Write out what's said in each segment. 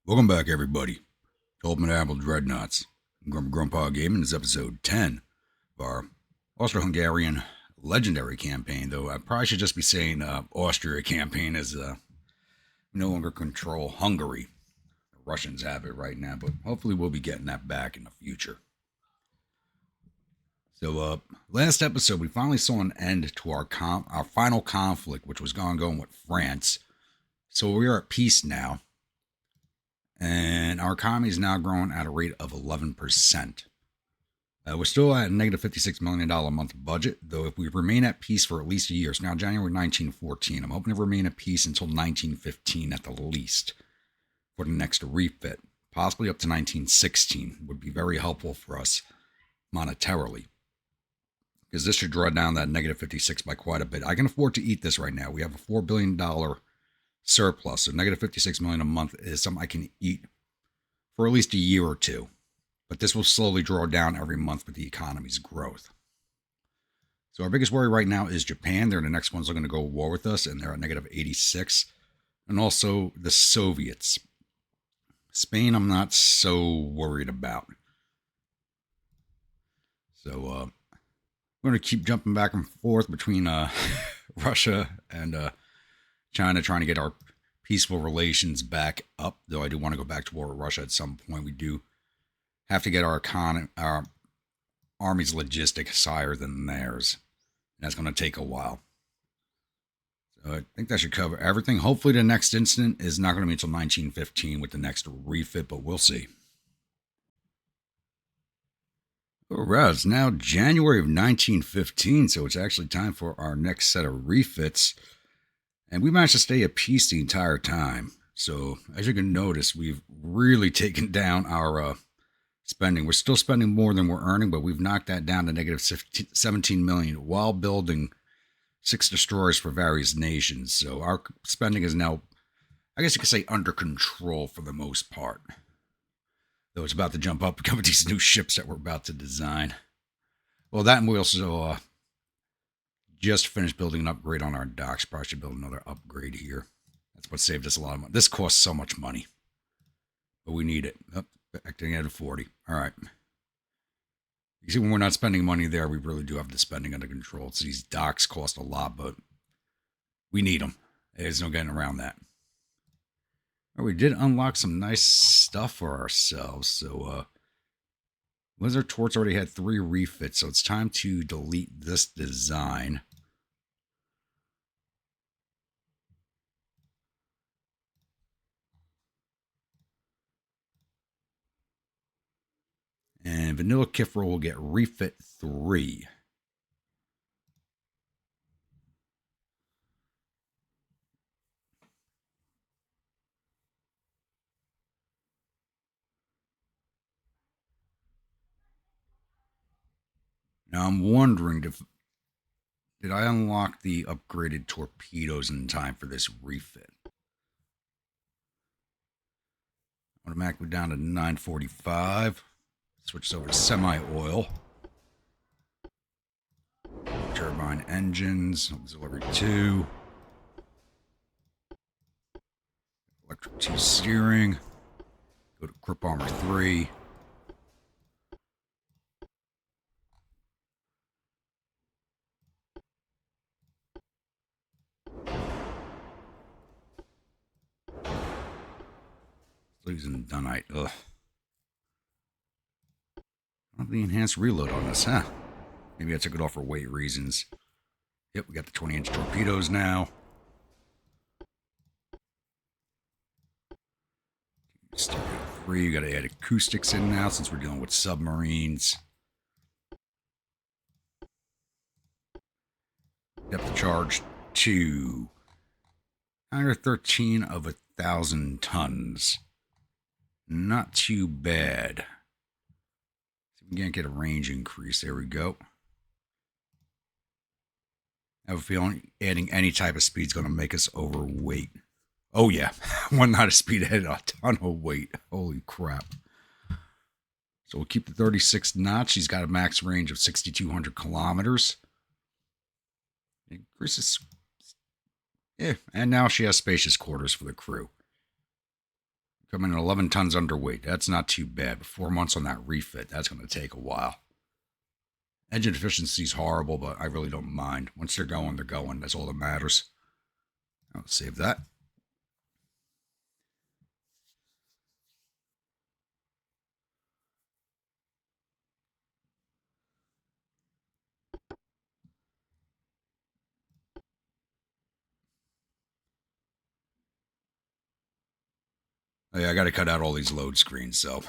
Welcome back, everybody, to Ultimate Admiral Dreadnaughts. Grandpa Gaming is episode 10 of our Austro-Hungarian legendary campaign, though I probably should just be saying Austria campaign as we no longer control Hungary. The Russians have it right now, but hopefully we'll be getting that back in the future. So, last episode, we finally saw an end to our final conflict, which was ongoing with France. So we are at peace now, and our economy is now growing at a rate of 11%. We're still at a negative $56 million a month budget, though if we remain at peace for at least a year, it's now January 1914. I'm hoping to remain at peace until 1915 at the least for the next refit. Possibly up to 1916 would be very helpful for us monetarily, because this should draw down that negative 56 by quite a bit. I can afford to eat this right now. We have a $4 billion surplus, so negative 56 million a month is something I can eat for at least a year or two. But this will slowly draw down every month with the economy's growth. So our biggest worry right now is Japan. They're the next ones that are going to go to war with us, and they're at negative 86. And also the Soviets. Spain, I'm not so worried about. So we're going to keep jumping back and forth between Russia and China, trying to get our peaceful relations back up. Though I do want to go back to war with Russia at some point. We do have to get our army's logistics higher than theirs. And that's going to take a while. So I think that should cover everything. Hopefully the next incident is not going to be until 1915 with the next refit, but we'll see. All right, it's now January of 1915, so it's actually time for our next set of refits. And we managed to stay at peace the entire time. So as you can notice, we've really taken down our spending. We're still spending more than we're earning, but we've knocked that down to negative 17 million while building 6 destroyers for various nations. So our spending is now, I guess you could say, under control for the most part. Though it's about to jump up with these new ships that we're about to design. Well, that, and we also just finished building an upgrade on our docks. Probably should build another upgrade here. That's what saved us a lot of money. This costs so much money, but we need it. Back to negative 40. All right. You see, when we're not spending money there, we really do have the spending under control. So these docks cost a lot, but we need them. There's no getting around that. Oh, we did unlock some nice stuff for ourselves. So, Blizzard Torch already had 3 refits, so it's time to delete this design. And Vanilla Kiffer will get refit 3. Now I'm wondering, did I unlock the upgraded torpedoes in time for this refit? Automatically down to 945. Switch over to semi-oil. Turbine engines, auxiliary 2. Electric 2 steering. Go to grip armor 3. Losing Dunite. Ugh. I don't have the enhanced reload on this, huh? Maybe I took it off for weight reasons. Yep, we got the 20-inch torpedoes now. Still got 3. We got to add acoustics in now since we're dealing with submarines. Depth charge 2. 113 of 1,000 tons. Not too bad. See if we can't get a range increase. There we go. I have a feeling adding any type of speed is going to make us overweight. Oh, yeah. One knot of speed added a ton of weight. Holy crap. So we'll keep the 36 knots. She's got a max range of 6,200 kilometers. Increases. Yeah, and now she has spacious quarters for the crew. Coming in 11 tons underweight. That's not too bad. But 4 months on that refit, that's going to take a while. Engine efficiency is horrible, but I really don't mind. Once they're going, they're going. That's all that matters. I'll save that. Oh, yeah, I got to cut out all these load screens, so.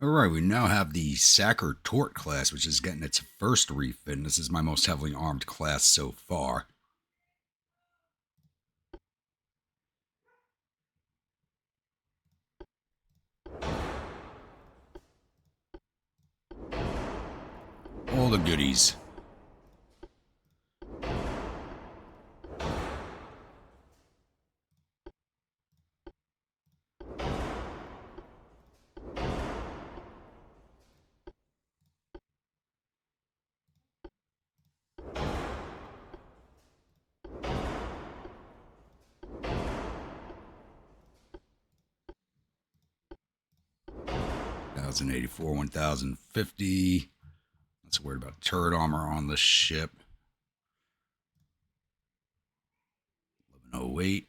All right, we now have the Sacker Tort class, which is getting its first refit, and this is my most heavily armed class so far. All the goodies. $1,084, 1,050. Not so worried about turret armor on the ship. 1108.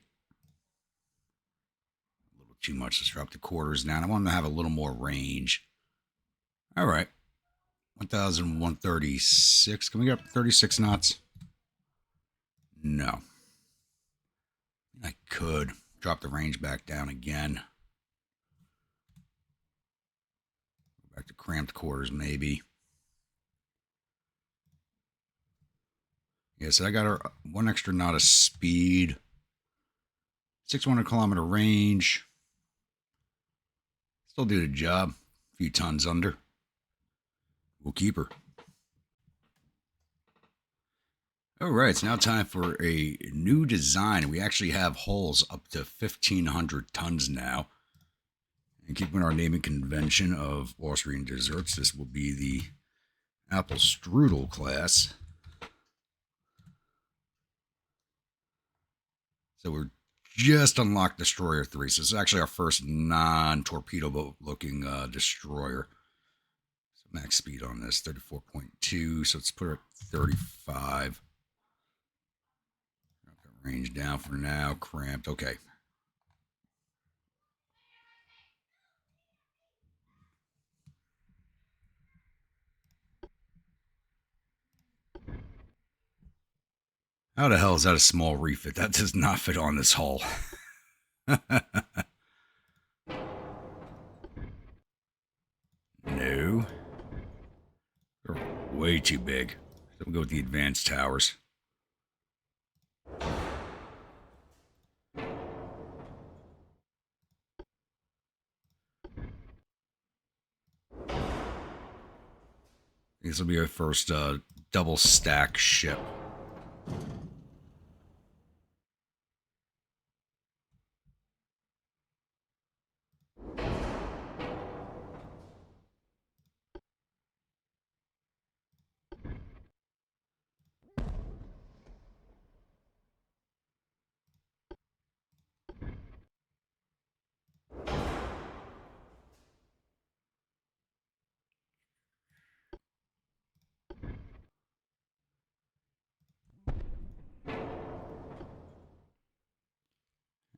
A little too much. Let's drop the quarters down. I want them to have a little more range. All right. 1,136. Can we get up to 36 knots? No. I could drop the range back down again. Back to cramped quarters, maybe. Yeah, so I got her 1 extra knot of speed. 600 kilometer range. Still do the job. A few tons under. We'll keep her. All right, it's now time for a new design. We actually have hulls up to 1,500 tons now. And keeping our naming convention of Austrian desserts, this will be the Apple Strudel class. So we're just unlocked Destroyer 3. So this is actually our first non-torpedo boat looking destroyer. So max speed on this, 34.2. So let's put her at 35. Drop the range down for now. Cramped. Okay. How the hell is that a small refit? That does not fit on this hull. No. They're way too big. So we'll go with the advanced towers. This will be our first double stack ship.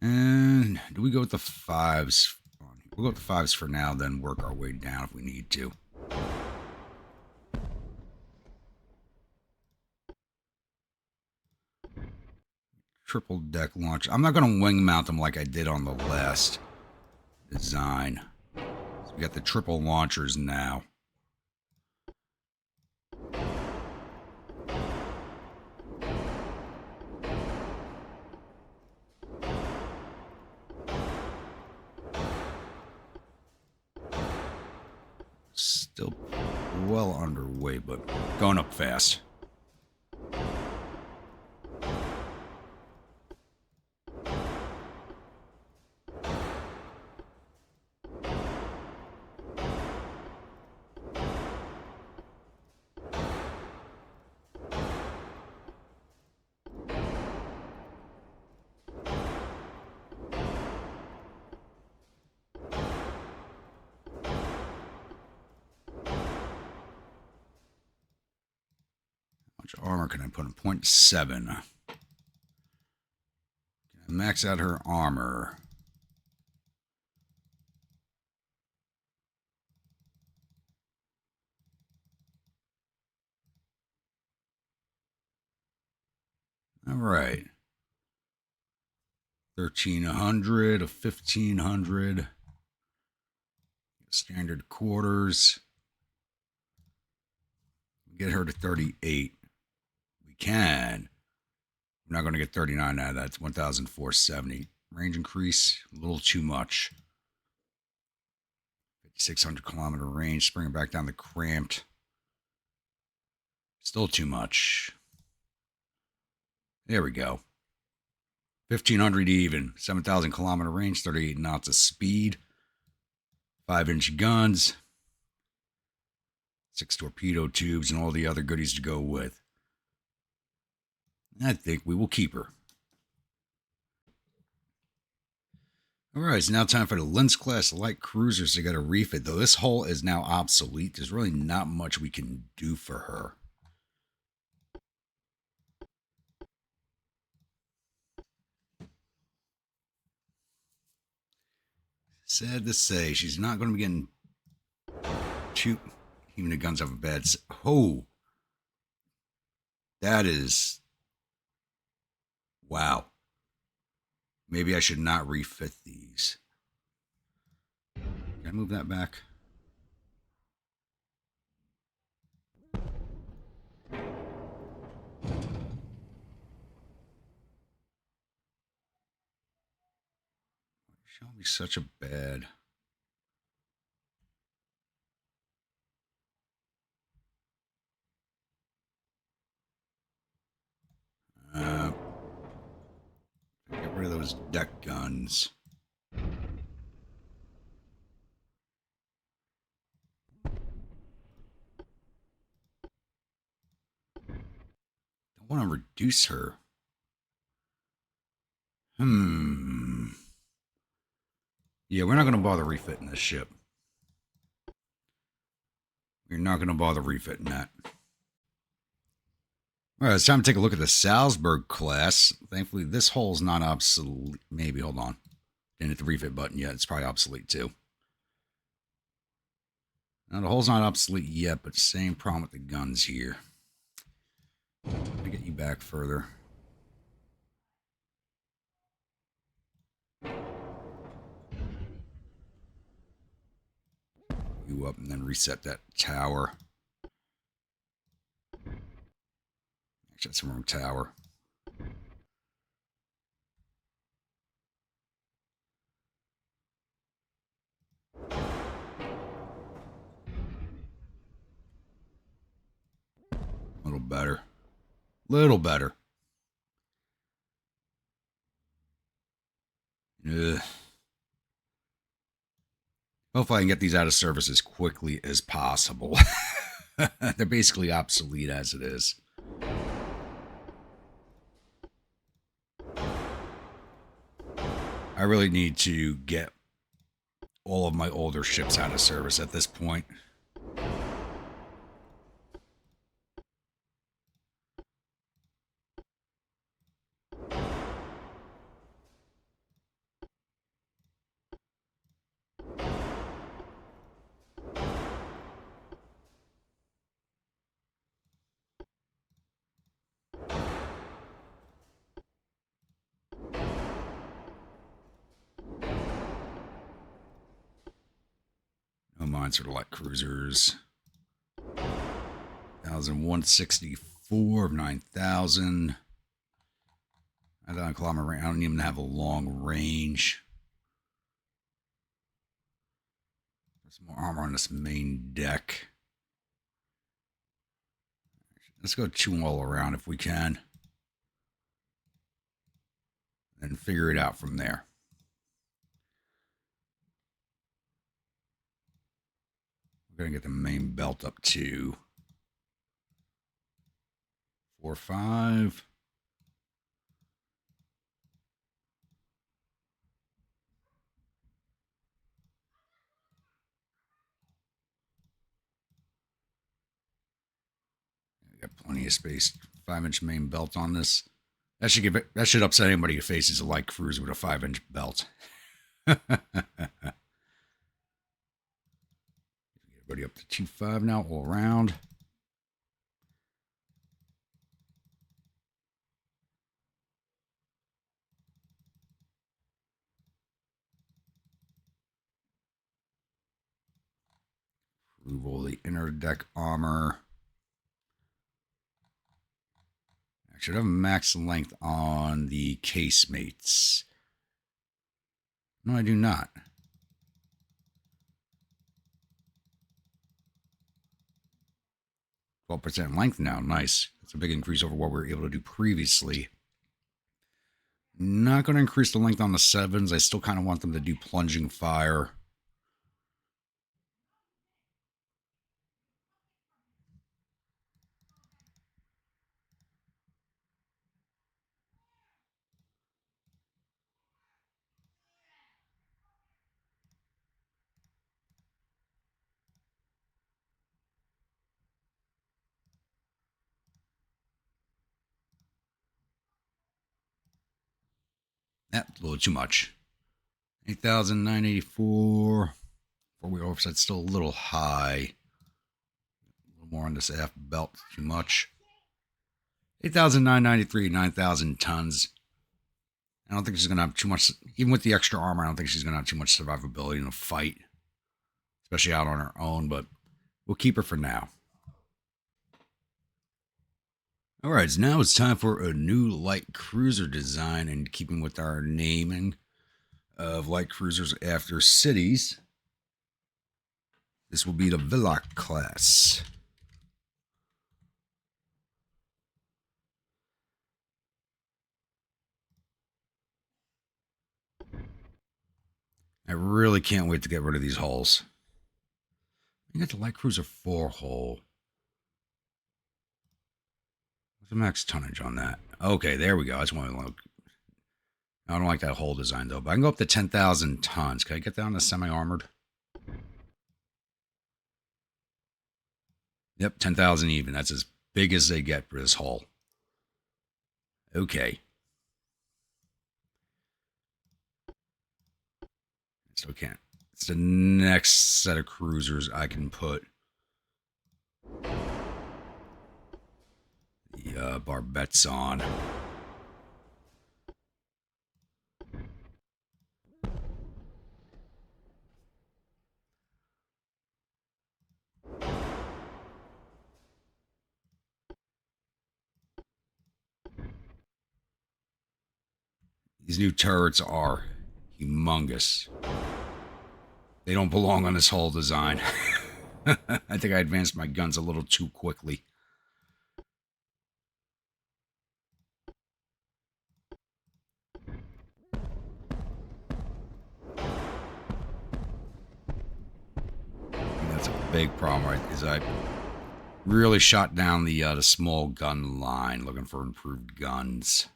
And do we go with the 5s? We'll go with the 5s for now, then work our way down if we need to. Triple deck launch. I'm not going to wing mount them like I did on the last design. So we got the triple launchers now. Still well underway, but going up fast. much armor can I put in? 0.7. Can I max out her armor? All right. 1,300 of 1,500. Standard quarters. Get her to 38. We can. We're not going to get 39 out of that. It's 1,470. Range increase, a little too much. 5,600 kilometer range. Bring it back down to cramped. Still too much. There we go. 1,500 even. 7,000 kilometer range. 38 knots of speed. 5-inch guns. 6 torpedo tubes and all the other goodies to go with. I think we will keep her. Alright, it's now time for the Linz-class light cruisers to get a refit. Though this hull is now obsolete, there's really not much we can do for her. Sad to say, she's not going to be getting too... Even the guns have a bad... Oh! That is... Wow. Maybe I should not refit these. Can I move that back? Show me such a bad... Get rid of those deck guns. Don't want to reduce her. Yeah, we're not going to bother refitting this ship. We're not going to bother refitting that. All right, it's time to take a look at the Salzburg class. Thankfully, this hull's not obsolete. Maybe, hold on. Didn't hit the refit button yet. It's probably obsolete too. Now, the hull's not obsolete yet, but same problem with the guns here. Let me get you back further. You up and then reset that tower. Actually, that's the wrong tower. A little better. Little better. Ugh. Hopefully I can get these out of service as quickly as possible. They're basically obsolete as it is. I really need to get all of my older ships out of service at this point. No mines for the light cruisers. 1,164 of 9,000. 9,000 kilometer range. I don't even have a long range. There's more armor on this main deck. Let's go 2 all around if we can. And figure it out from there. We're going to get the main belt up to 4, 5. We got plenty me a space 5-inch main belt on this. That should upset anybody who faces a light cruiser with a 5-inch belt. Everybody up to 2.5 now, all around. Remove all the inner deck armor. I should have max length on the casemates. No, I do not. 12% length now. Nice. That's a big increase over what we were able to do previously. Not going to increase the length on the 7s. I still kind of want them to do plunging fire. That's a little too much. 8,984. 4-wheel offset's still a little high. A little more on this aft belt, too much. 8,993, 9,000 tons. I don't think she's going to have too much, even with the extra armor, I don't think she's going to have too much survivability in a fight. Especially out on her own, but we'll keep her for now. Alright, so now it's time for a new light cruiser design, and keeping with our naming of light cruisers after cities. This will be the Villach class. I really can't wait to get rid of these hulls. You got the light cruiser 4 hull. What's the max tonnage on that? Okay, there we go. I just want to look. I don't like that hull design though, but I can go up to 10,000 tons. Can I get down to semi-armored? Yep, 10,000 even. That's as big as they get for this hull. Okay. Still can't. It's the next set of cruisers I can put the barbettes on. These new turrets are humongous. They don't belong on this hull design. I think I advanced my guns a little too quickly. That's a big problem, right? Because I really shot down the small gun line, looking for improved guns.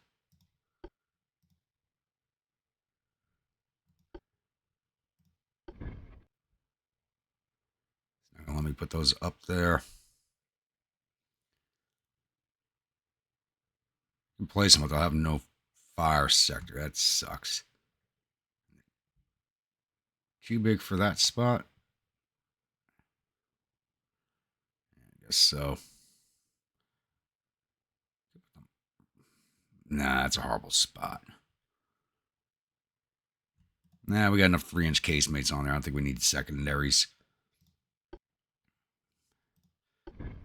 Let me put those up there. Replace them with, I'll have no fire sector. That sucks. Too big for that spot? I guess so. Nah, that's a horrible spot. Nah, we got enough 3-inch casemates on there. I don't think we need secondaries.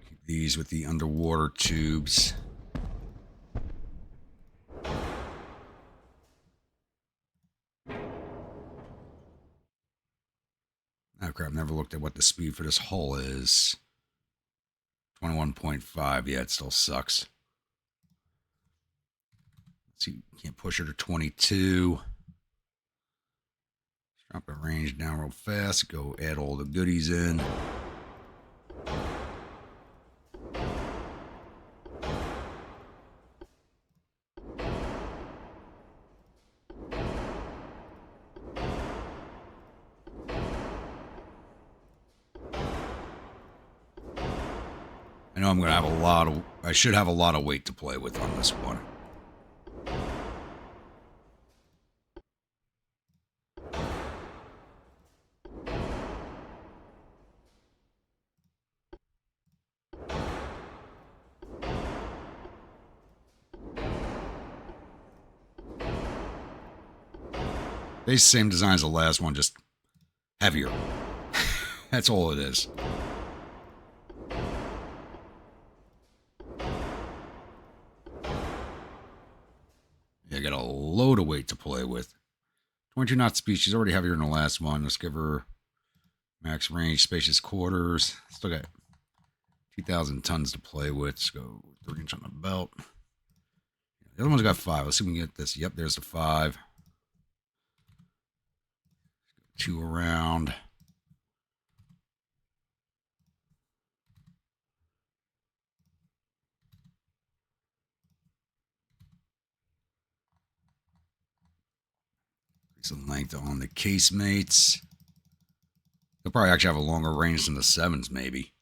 Keep these with the underwater tubes. Oh crap, never looked at what the speed for this hull is. 21.5, yeah, it still sucks. Let's see, can't push her to 22. Drop the range down real fast, go add all the goodies in. I I know I'm going to have a lot of... I should have a lot of weight to play with on this one. They same design as the last one, just heavier. That's all it is. Yeah, I got a load of weight to play with. 22 knot speed. She's already heavier than the last one. Let's give her max range, spacious quarters. Still got 2,000 tons to play with. Let's go 3-inch on the belt. The other one's got 5. Let's see if we can get this. Yep, there's the 5. 2 around. Some length on the casemates. They'll probably actually have a longer range than the 7s, maybe.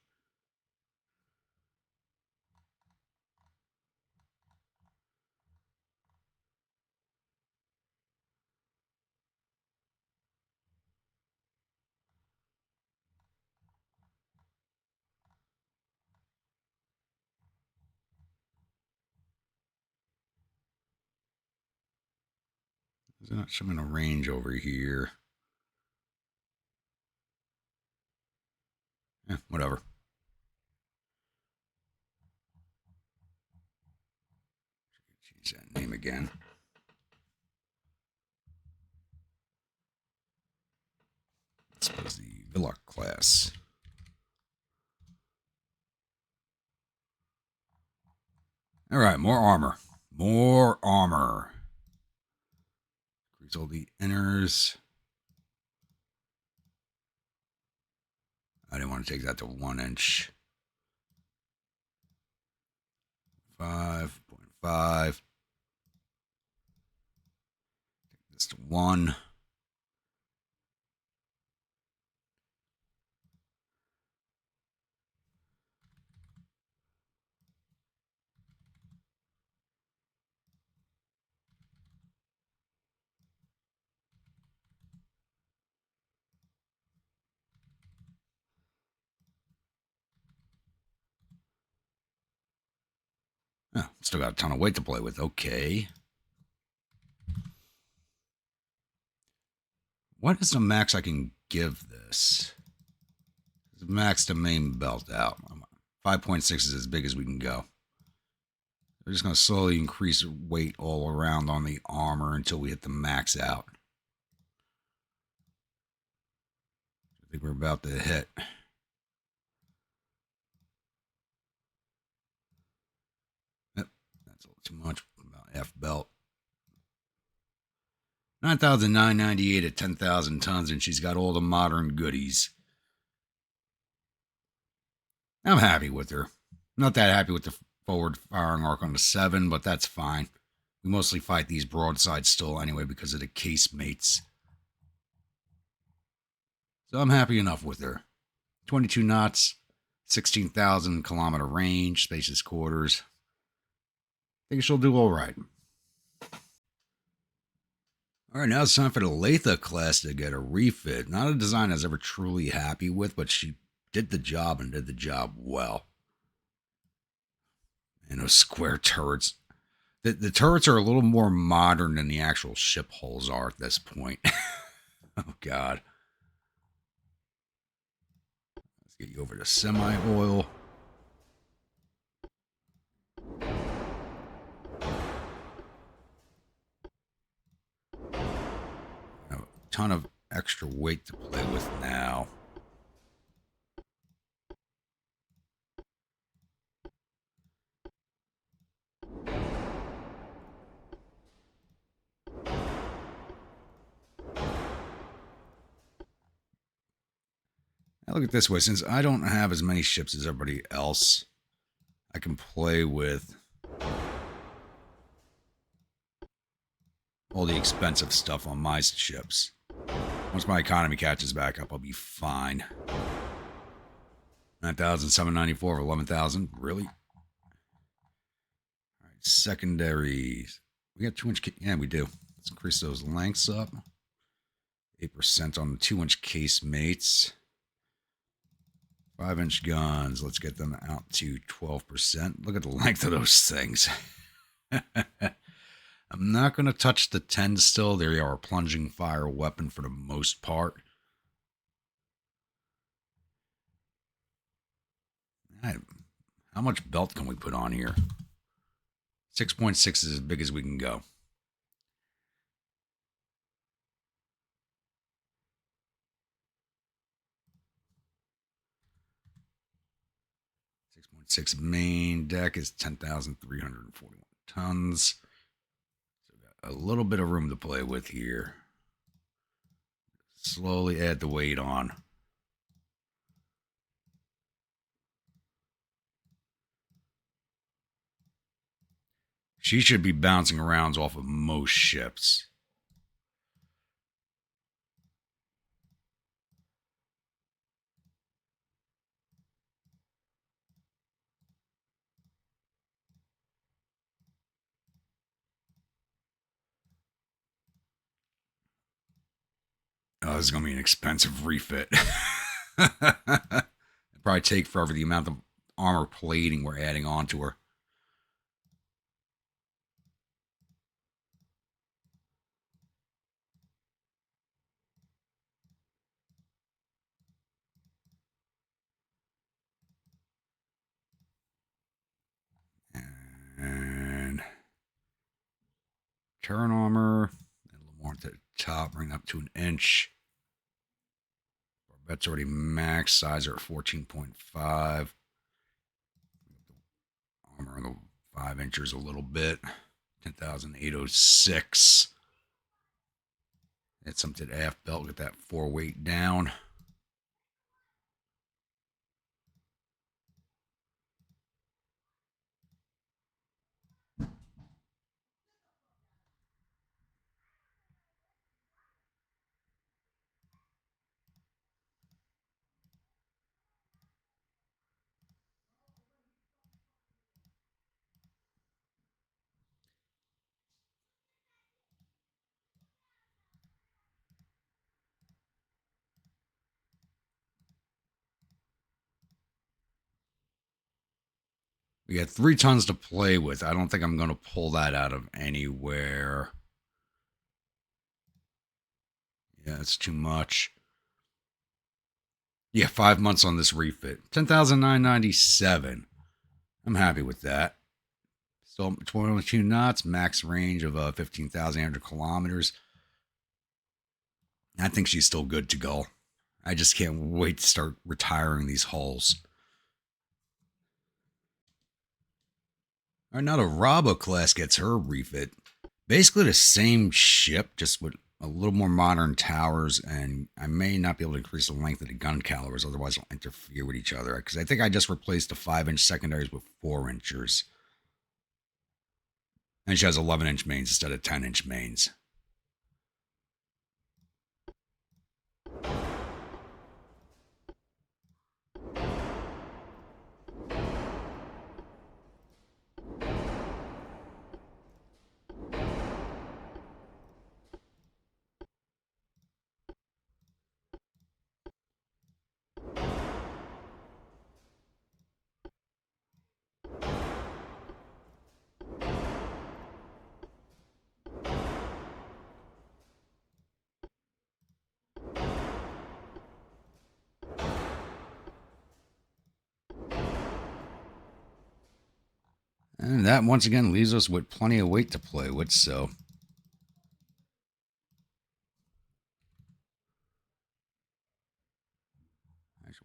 Is it not showing a range over here? Yeah, whatever. Change that name again. This was the Villa class. All right, more armor. More armor. Increase all the inners. I didn't want to take that to 1 inch. 5.5. Take this to 1. Oh, still got a ton of weight to play with. Okay. What is the max I can give this? Max the main belt out. 5.6 is as big as we can go. We're just going to slowly increase weight all around on the armor until we hit the max out. I think we're about to hit. Yep, that's a little too much. About F belt. 9,998 at 10,000 tons, and she's got all the modern goodies. I'm happy with her. Not that happy with the forward firing arc on the 7, but that's fine. We mostly fight these broadsides still anyway because of the casemates. So I'm happy enough with her. 22 knots, 16,000 kilometer range, spacious quarters. I think she'll do all right. All right, now it's time for the Latha class to get a refit. Not a design I was ever truly happy with, but she did the job and did the job well. And those square turrets. The turrets are a little more modern than the actual ship hulls are at this point. Oh, God. Let's get you over to semi-oil. A ton of extra weight to play with now. Now look at it this way. Since I don't have as many ships as everybody else, I can play with all the expensive stuff on my ships. Once my economy catches back up, I'll be fine. 9,794 for 11,000. Really? All right, secondaries. We got 2 inch. Yeah, we do. Let's increase those lengths up. 8% on the 2 inch casemates. 5 inch guns. Let's get them out to 12%. Look at the length of those things. I'm not going to touch the 10 still. They are a plunging fire weapon for the most part. How much belt can we put on here? 6.6 is as big as we can go. 6.6 main deck is 10,341 tons. So we got a little bit of room to play with here. Slowly add the weight on. She should be bouncing around off of most ships. Oh, this is going to be an expensive refit. It'd probably take forever the amount of armor plating we're adding onto her. And turn armor. And a little more at the top, bring up to an inch. That's already max size are at 14.5. Armor on the 5 inches a little bit. 10,806. Add something to the aft belt, get that 4 weight down. We got 3 tons to play with. I don't think I'm going to pull that out of anywhere. Yeah, it's too much. Yeah, 5 months on this refit. 10,997. I'm happy with that. Still 22 knots, max range of 15,800 kilometers. I think she's still good to go. I just can't wait to start retiring these hulls. All right, now the Raba class gets her refit. Basically the same ship, just with a little more modern towers, and I may not be able to increase the length of the gun calibers, otherwise they'll interfere with each other. Because I think I just replaced the 5-inch secondaries with 4-inchers. And she has 11-inch mains instead of 10-inch mains. And that once again leaves us with plenty of weight to play with, so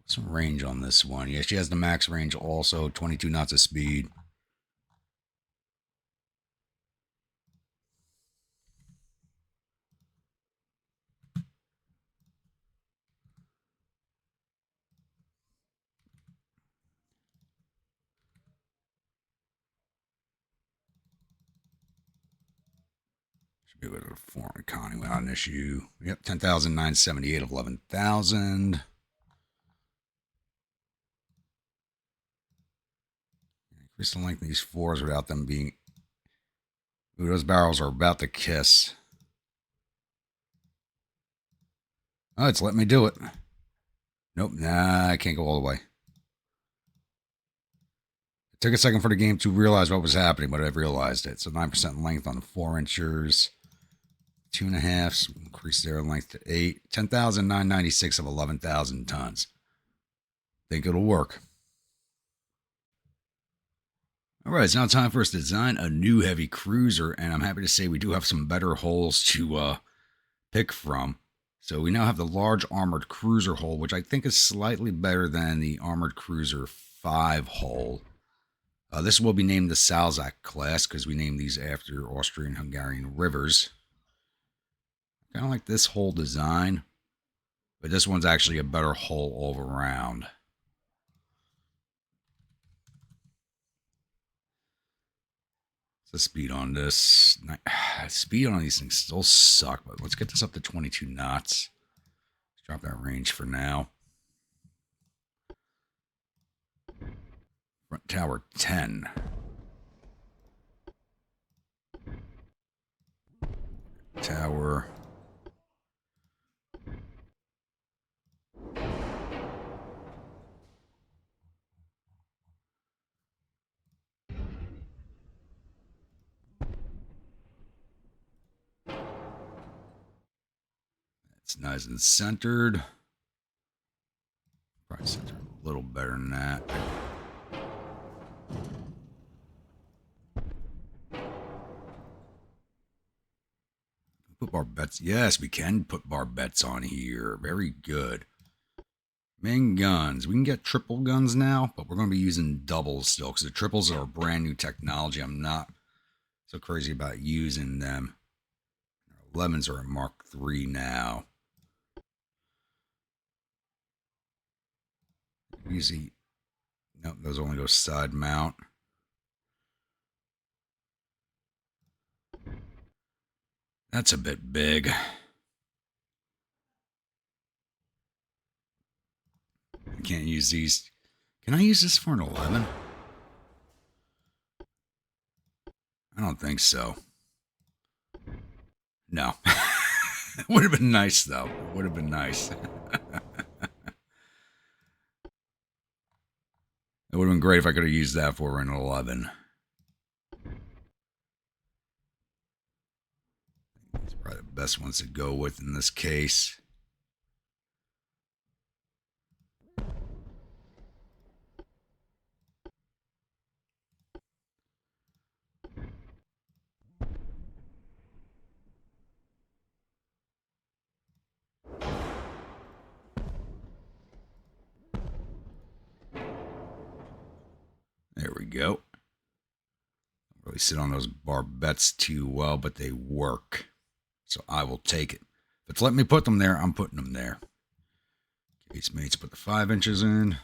some range on this one. Yeah, she has the max range also, 22 knots of speed. Should be able to foreign economy without an issue. Yep, 10,978 of 11,000. Increase the length of these floors without them being... Ooh, those barrels are about to kiss. Oh, it's letting me do it. Nope, nah, I can't go all the way. It took a second for the game to realize what was happening, but I've realized it. So 9% length on the 4-inchers. 2.5, increase their length to 8. 10,996 of 11,000 tons. Think it'll work. All right, it's now time for us to design a new heavy cruiser, and I'm happy to say we do have some better hulls to pick from. So we now have the large armored cruiser hull, which I think is slightly better than the armored cruiser 5 hull. This will be named the Salzach class because we named these after Austrian-Hungarian rivers. Kind of like this whole design, but this one's actually a better hull all around. The speed on this, speed on these things still suck, but let's get this up to 22 knots. Let's drop that range for now. Front tower 10. Tower. It's nice and centered. Probably centered a little better than that. Put barbettes. Yes, we can put barbettes on here. Very good. Main guns. We can get triple guns now, but we're going to be using doubles still because the triples are a brand new technology. I'm not so crazy about using them. 11s are a Mark III now. Easy. Nope, those only go side mount. That's a bit big. I can't use these. Can I use this for an 11? I don't think so. No. It would have been nice, though. It would have been nice. It would have been great if I could have used that for an 11. It's probably the best ones to go with in this case. There we go. Don't really sit on those barbettes too well, but they work. So I will take it. If it's letting me put them there, I'm putting them there. Casemates, put the 5 inches in.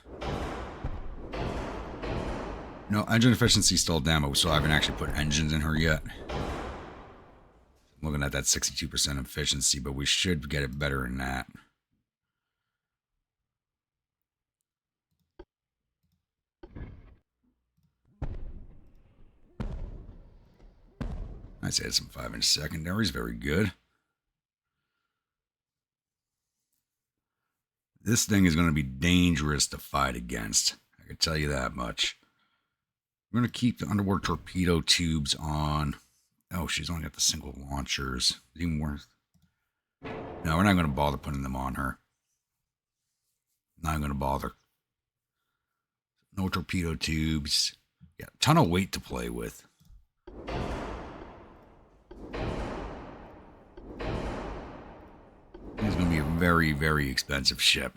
No, engine efficiency still down, so I haven't actually put engines in her yet. I'm looking at that 62% efficiency, but we should get it better than that. Let's add some 5-inch secondaries. Very good. This thing is going to be dangerous to fight against. I can tell you that much. We're going to keep the underwater torpedo tubes on. Oh, she's only got the single launchers. Even worse. No, we're not going to bother putting them on her. Not going to bother. No torpedo tubes. Yeah, a ton of weight to play with. It's going to be a very, very expensive ship.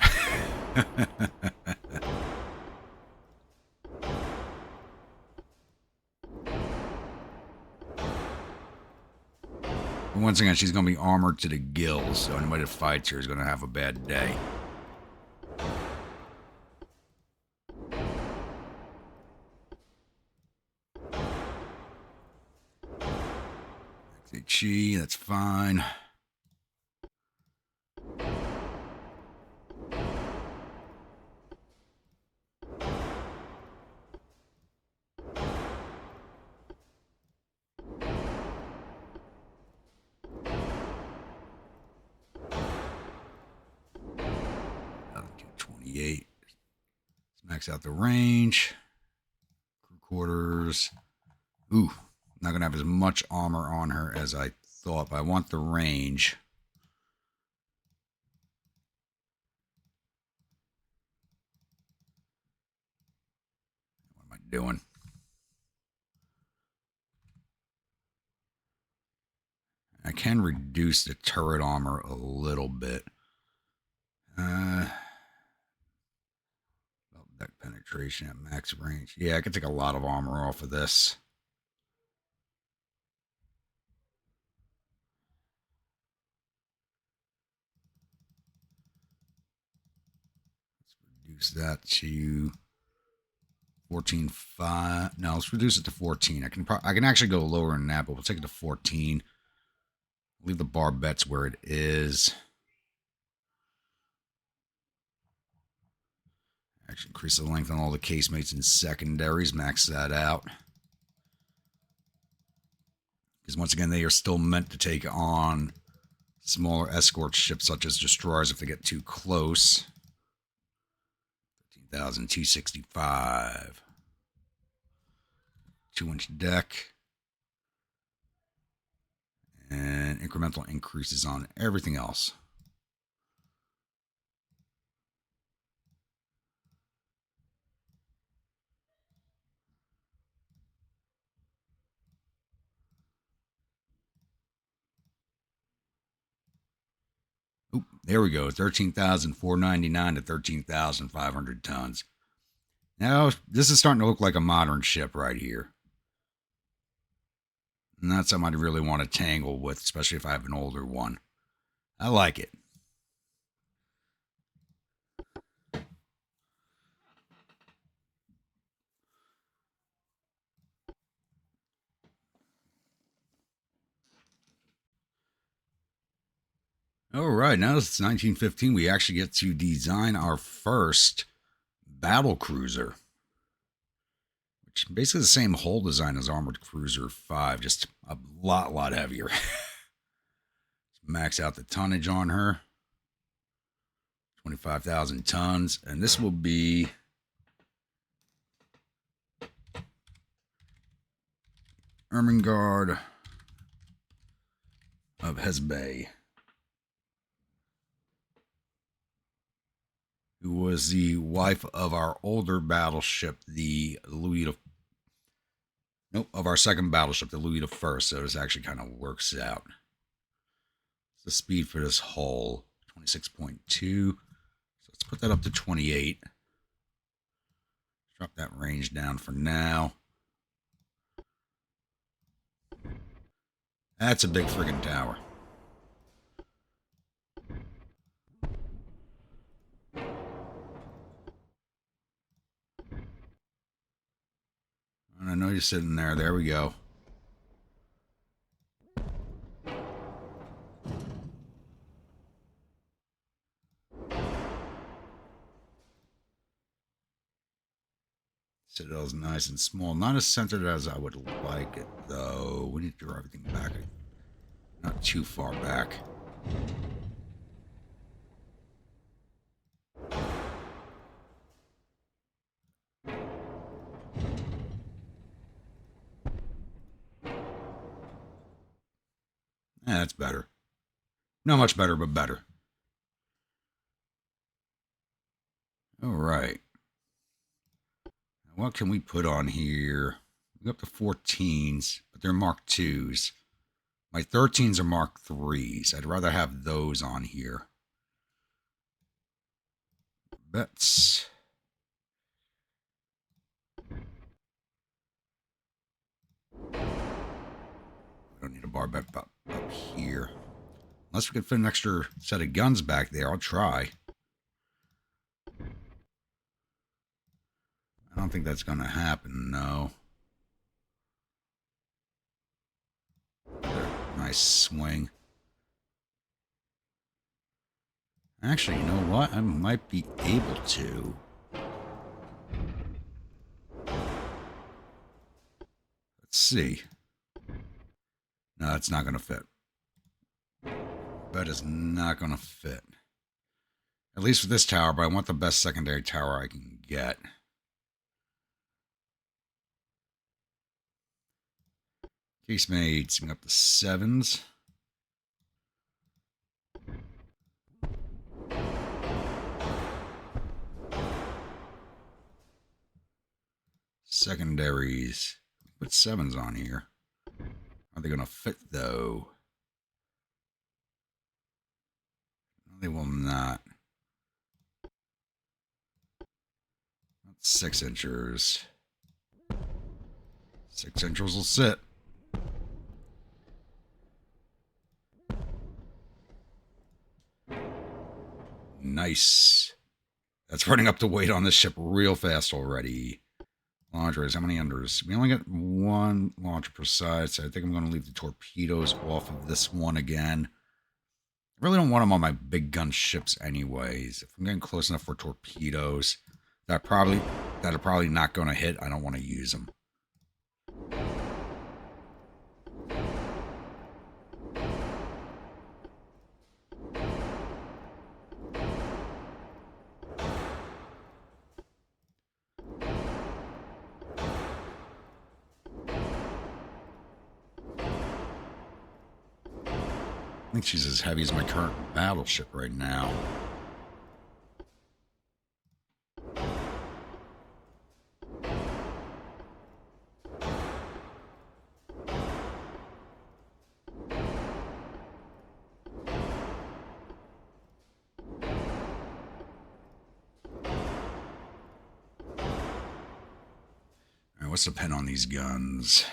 Once again, she's going to be armored to the gills, so anybody that fights her is going to have a bad day. Chi, that's fine. 98. Let's max out the range. Crew quarters. Ooh, not going to have as much armor on her as I thought, but I want the range. What am I doing? I can reduce the turret armor a little bit. Deck penetration at max range. Yeah, I could take a lot of armor off of this. Let's reduce that to 14.5. No, let's reduce it to 14. I can actually go lower than that, but we'll take it to 14. Leave the barbettes where it is. Actually, increase the length on all the casemates and secondaries. Max that out. Because once again, they are still meant to take on smaller escort ships such as destroyers if they get too close. 13,265. 2-inch deck. And incremental increases on everything else. Oop, there we go. 13,499 to 13,500 tons. Now, this is starting to look like a modern ship right here. And that's something I really want to tangle with, especially if I have an older one. I like it. All right, now it's 1915. We actually get to design our first battle cruiser, which is basically the same hull design as Armored Cruiser 5, just a lot heavier. Max out the tonnage on her. 25,000 tons. And this will be Ermengarde of Hesbaye, who was the wife of our older battleship, the Louis of... Nope, of our second battleship, the Louis I. So this actually kind of works out. The speed for this hull, 26.2. So let's put that up to 28. Drop that range down for now. That's a big friggin' tower. And I know you're sitting there. There we go. Citadel's nice and small. Not as centered as I would like it, though. We need to draw everything back. Not too far back. That's better. Not much better, but better. All right. What can we put on here? We go up to 14s, but they're Mark 2s. My 13s are Mark 3s. I'd rather have those on here. Bets. We don't need a barbette up here. Unless we can fit an extra set of guns back there, I'll try. I don't think that's going to happen, no. Nice swing. Actually, you know what? I might be able to. Let's see. No, it's not going to fit. That is not going to fit. At least for this tower, but I want the best secondary tower I can get. Casemates, we got the 7s. Secondaries. Put 7s on here. Are they going to fit, though? No, they will not. 6-inchers. 6-inchers will sit. Nice. That's running up the weight on this ship real fast already. Launchers, how many unders? We only got 1 launcher per side, so I think I'm going to leave the torpedoes off of this one again. I really don't want them on my big gun ships anyways. If I'm getting close enough for torpedoes, that are probably not going to hit, I don't want to use them. I think she's as heavy as my current battleship right now. All right, what's the pin on these guns?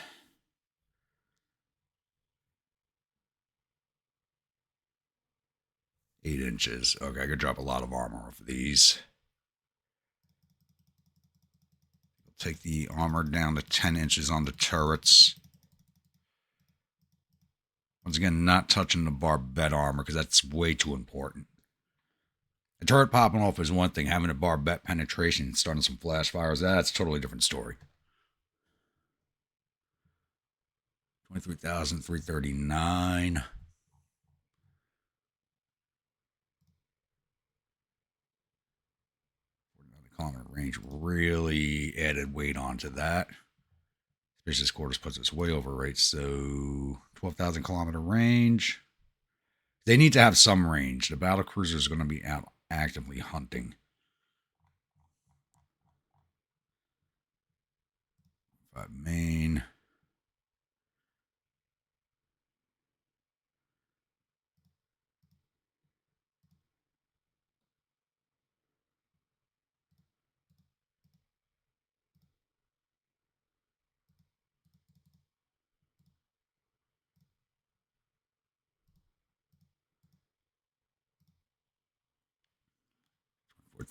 8 inches. Okay, I could drop a lot of armor off of these. Take the armor down to 10 inches on the turrets. Once again, not touching the barbette armor because that's way too important. A turret popping off is one thing. Having a barbette penetration and starting some flash fires, that's a totally different story. 23,339. Kilometer range really added weight onto that. Spacious quarters puts us way over rate, so 12,000 kilometer range. They need to have some range. The battle cruiser is going to be out actively hunting. 5 main.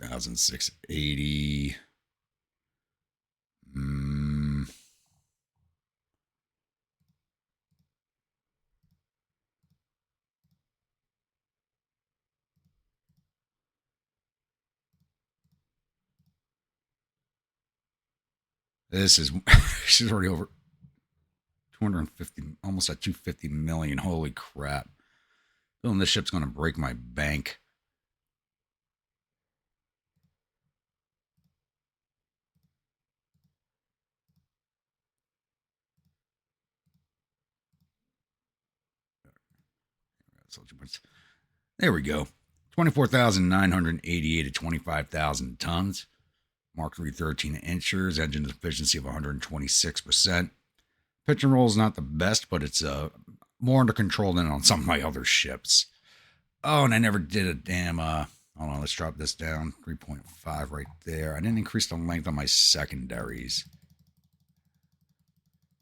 $4,680. This is she's already over 250, almost at 250 million. Holy crap. Building this ship's going to break my bank. There we go. 24,988 at 25,000 tons. Mark 313 inchers. Engine efficiency of 126%. Pitch and roll is not the best, but it's more under control than on some of my other ships. Oh, and I never did a damn... hold on, let's drop this down. 3.5 right there. I didn't increase the length on my secondaries.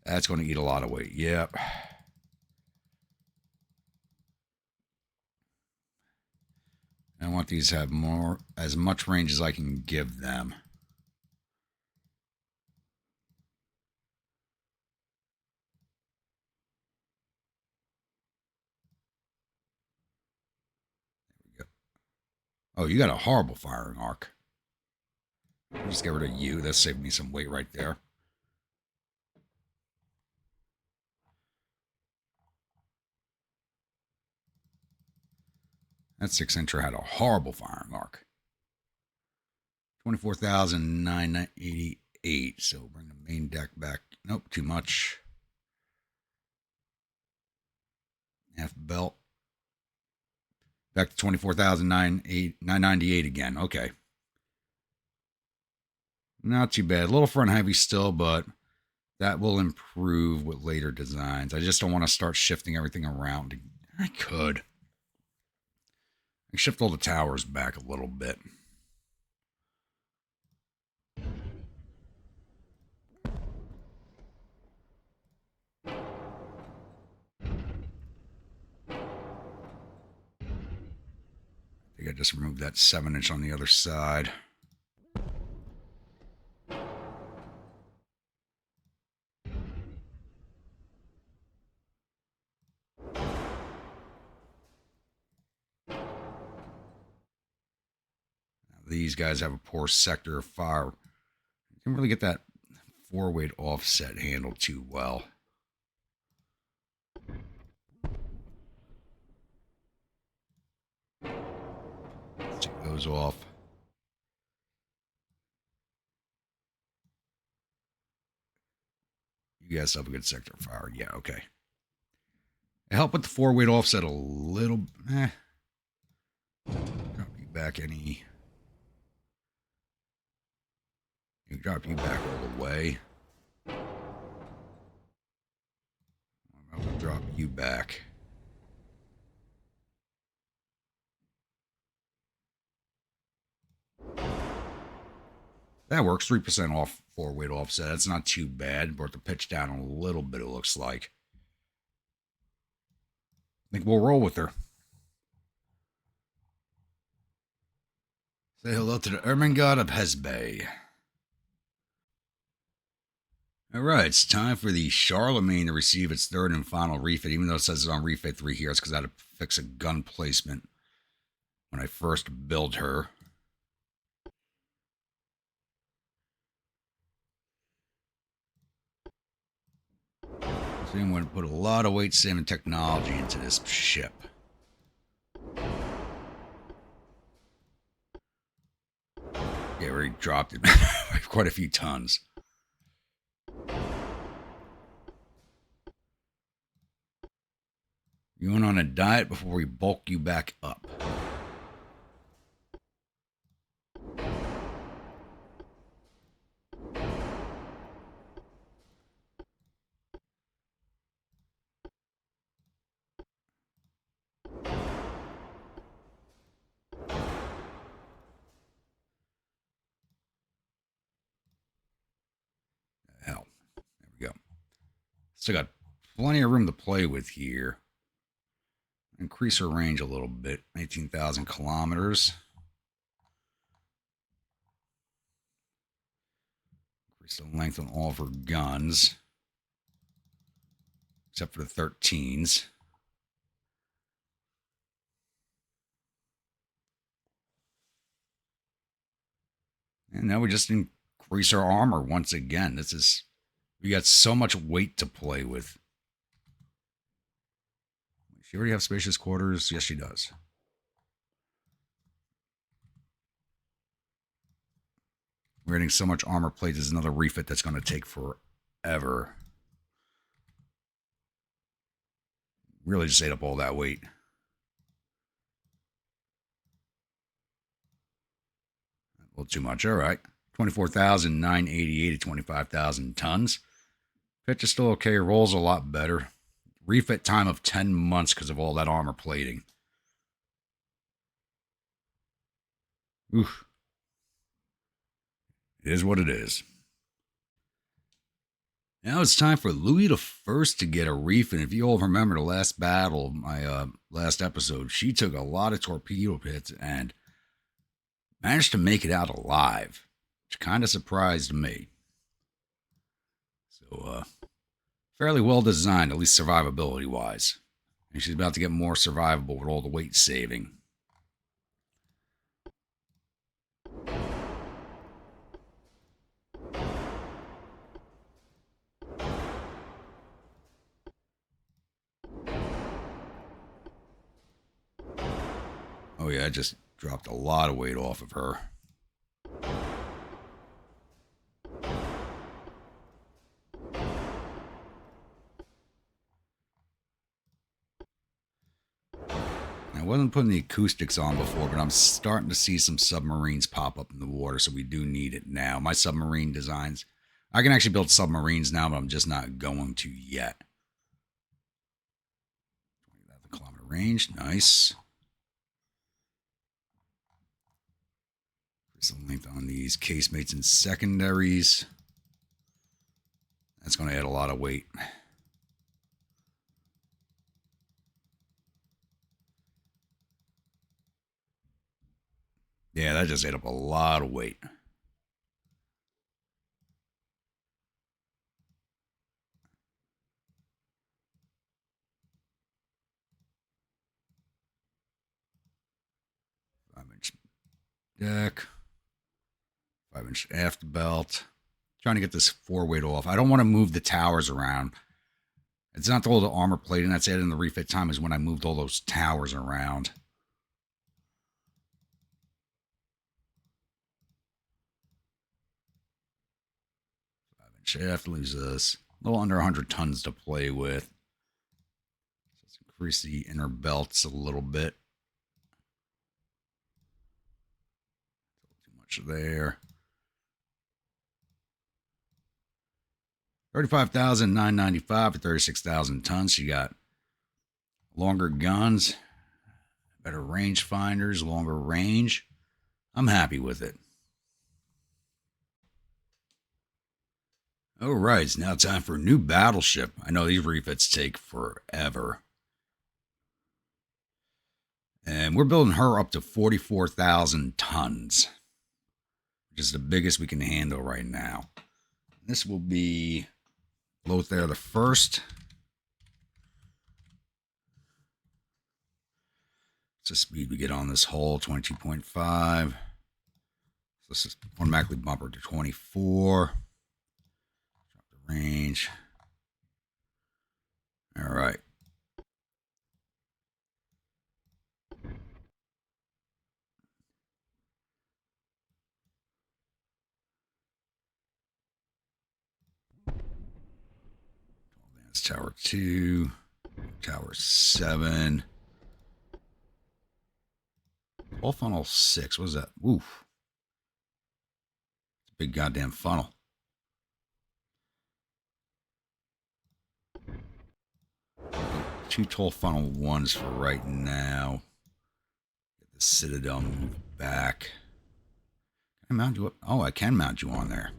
That's going to eat a lot of weight. Yep. I want these to have as much range as I can give them. There we go. Oh, you got a horrible firing arc. I'll just get rid of you. That saved me some weight right there. That 6-incher had a horrible firing arc. 24,988. So bring the main deck back. Nope, too much. Half belt. Back to 24,998 again. Okay. Not too bad. A little front heavy still, but that will improve with later designs. I just don't want to start shifting everything around. I could. I shift all the towers back a little bit. I think I just removed that 7-inch on the other side. These guys have a poor sector of fire. You can really get that 4-weight offset handled too well. Let's take those off. You guys have a good sector of fire. Yeah, okay. It helped with the 4-weight offset a little. Drop you back any. You drop you back all the way. I'm going to drop you back. That works. 3% off 4-weight offset. That's not too bad. Brought the pitch down a little bit, it looks like. I think we'll roll with her. Say hello to the Ermengarde of Hesbay. Alright, it's time for the Charlemagne to receive its third and final refit. Even though it says it's on refit 3 here, it's because I had to fix a gun placement when I first built her. So I'm going to put a lot of weight saving technology into this ship. Yeah, we already dropped it quite a few tons. You went on a diet before we bulk you back up. Hell, there we go. Still got plenty of room to play with here. Increase her range a little bit, 18,000 kilometers. Increase the length on all of her guns, except for the 13s. And now we just increase our armor once again. We got so much weight to play with. She already have spacious quarters? Yes, she does. We're getting so much armor plate. There's another refit that's going to take forever. Really just ate up all that weight. A little too much. All right. 24,988 to 25,000 tons. Pitch is still okay. Rolls a lot better. Refit time of 10 months because of all that armor plating. Oof. It is what it is. Now it's time for Louis the First to get a refit. If you all remember the last battle, my last episode, she took a lot of torpedo hits and managed to make it out alive, which kind of surprised me. So, fairly well designed, at least survivability-wise. And she's about to get more survivable with all the weight saving. Oh yeah, I just dropped a lot of weight off of her. I wasn't putting the acoustics on before, but I'm starting to see some submarines pop up in the water, so we do need it now. My submarine designs, I can actually build submarines now, but I'm just not going to yet. 20,000 kilometer range, nice. Increase the length on these casemates and secondaries. That's going to add a lot of weight. Yeah, that just ate up a lot of weight. Five-inch deck. 5-inch aft belt. Trying to get this forward off. I don't want to move the towers around. It's not all the armor plating that's added in the refit time is when I moved all those towers around. 5-inch aft leaves us a little under 100 tons to play with. Let's increase the inner belts a little bit. Too much there. 35,995 for 36,000 tons. You got longer guns, better range finders, longer range. I'm happy with it. All right, it's now time for a new battleship. I know these refits take forever. And we're building her up to 44,000 tons, which is the biggest we can handle right now. This will be Lothair the First. What's the speed we get on this hull? 22.5. So let's just automatically bump her to 24. Drop the range. All right. Advanced Tower 2. Tower 7. All funnel 6. What is that? Oof. It's a big goddamn funnel. Two tall funnel 1s for right now. Get the Citadel moved back. Can I mount you up? Oh, I can mount you on there.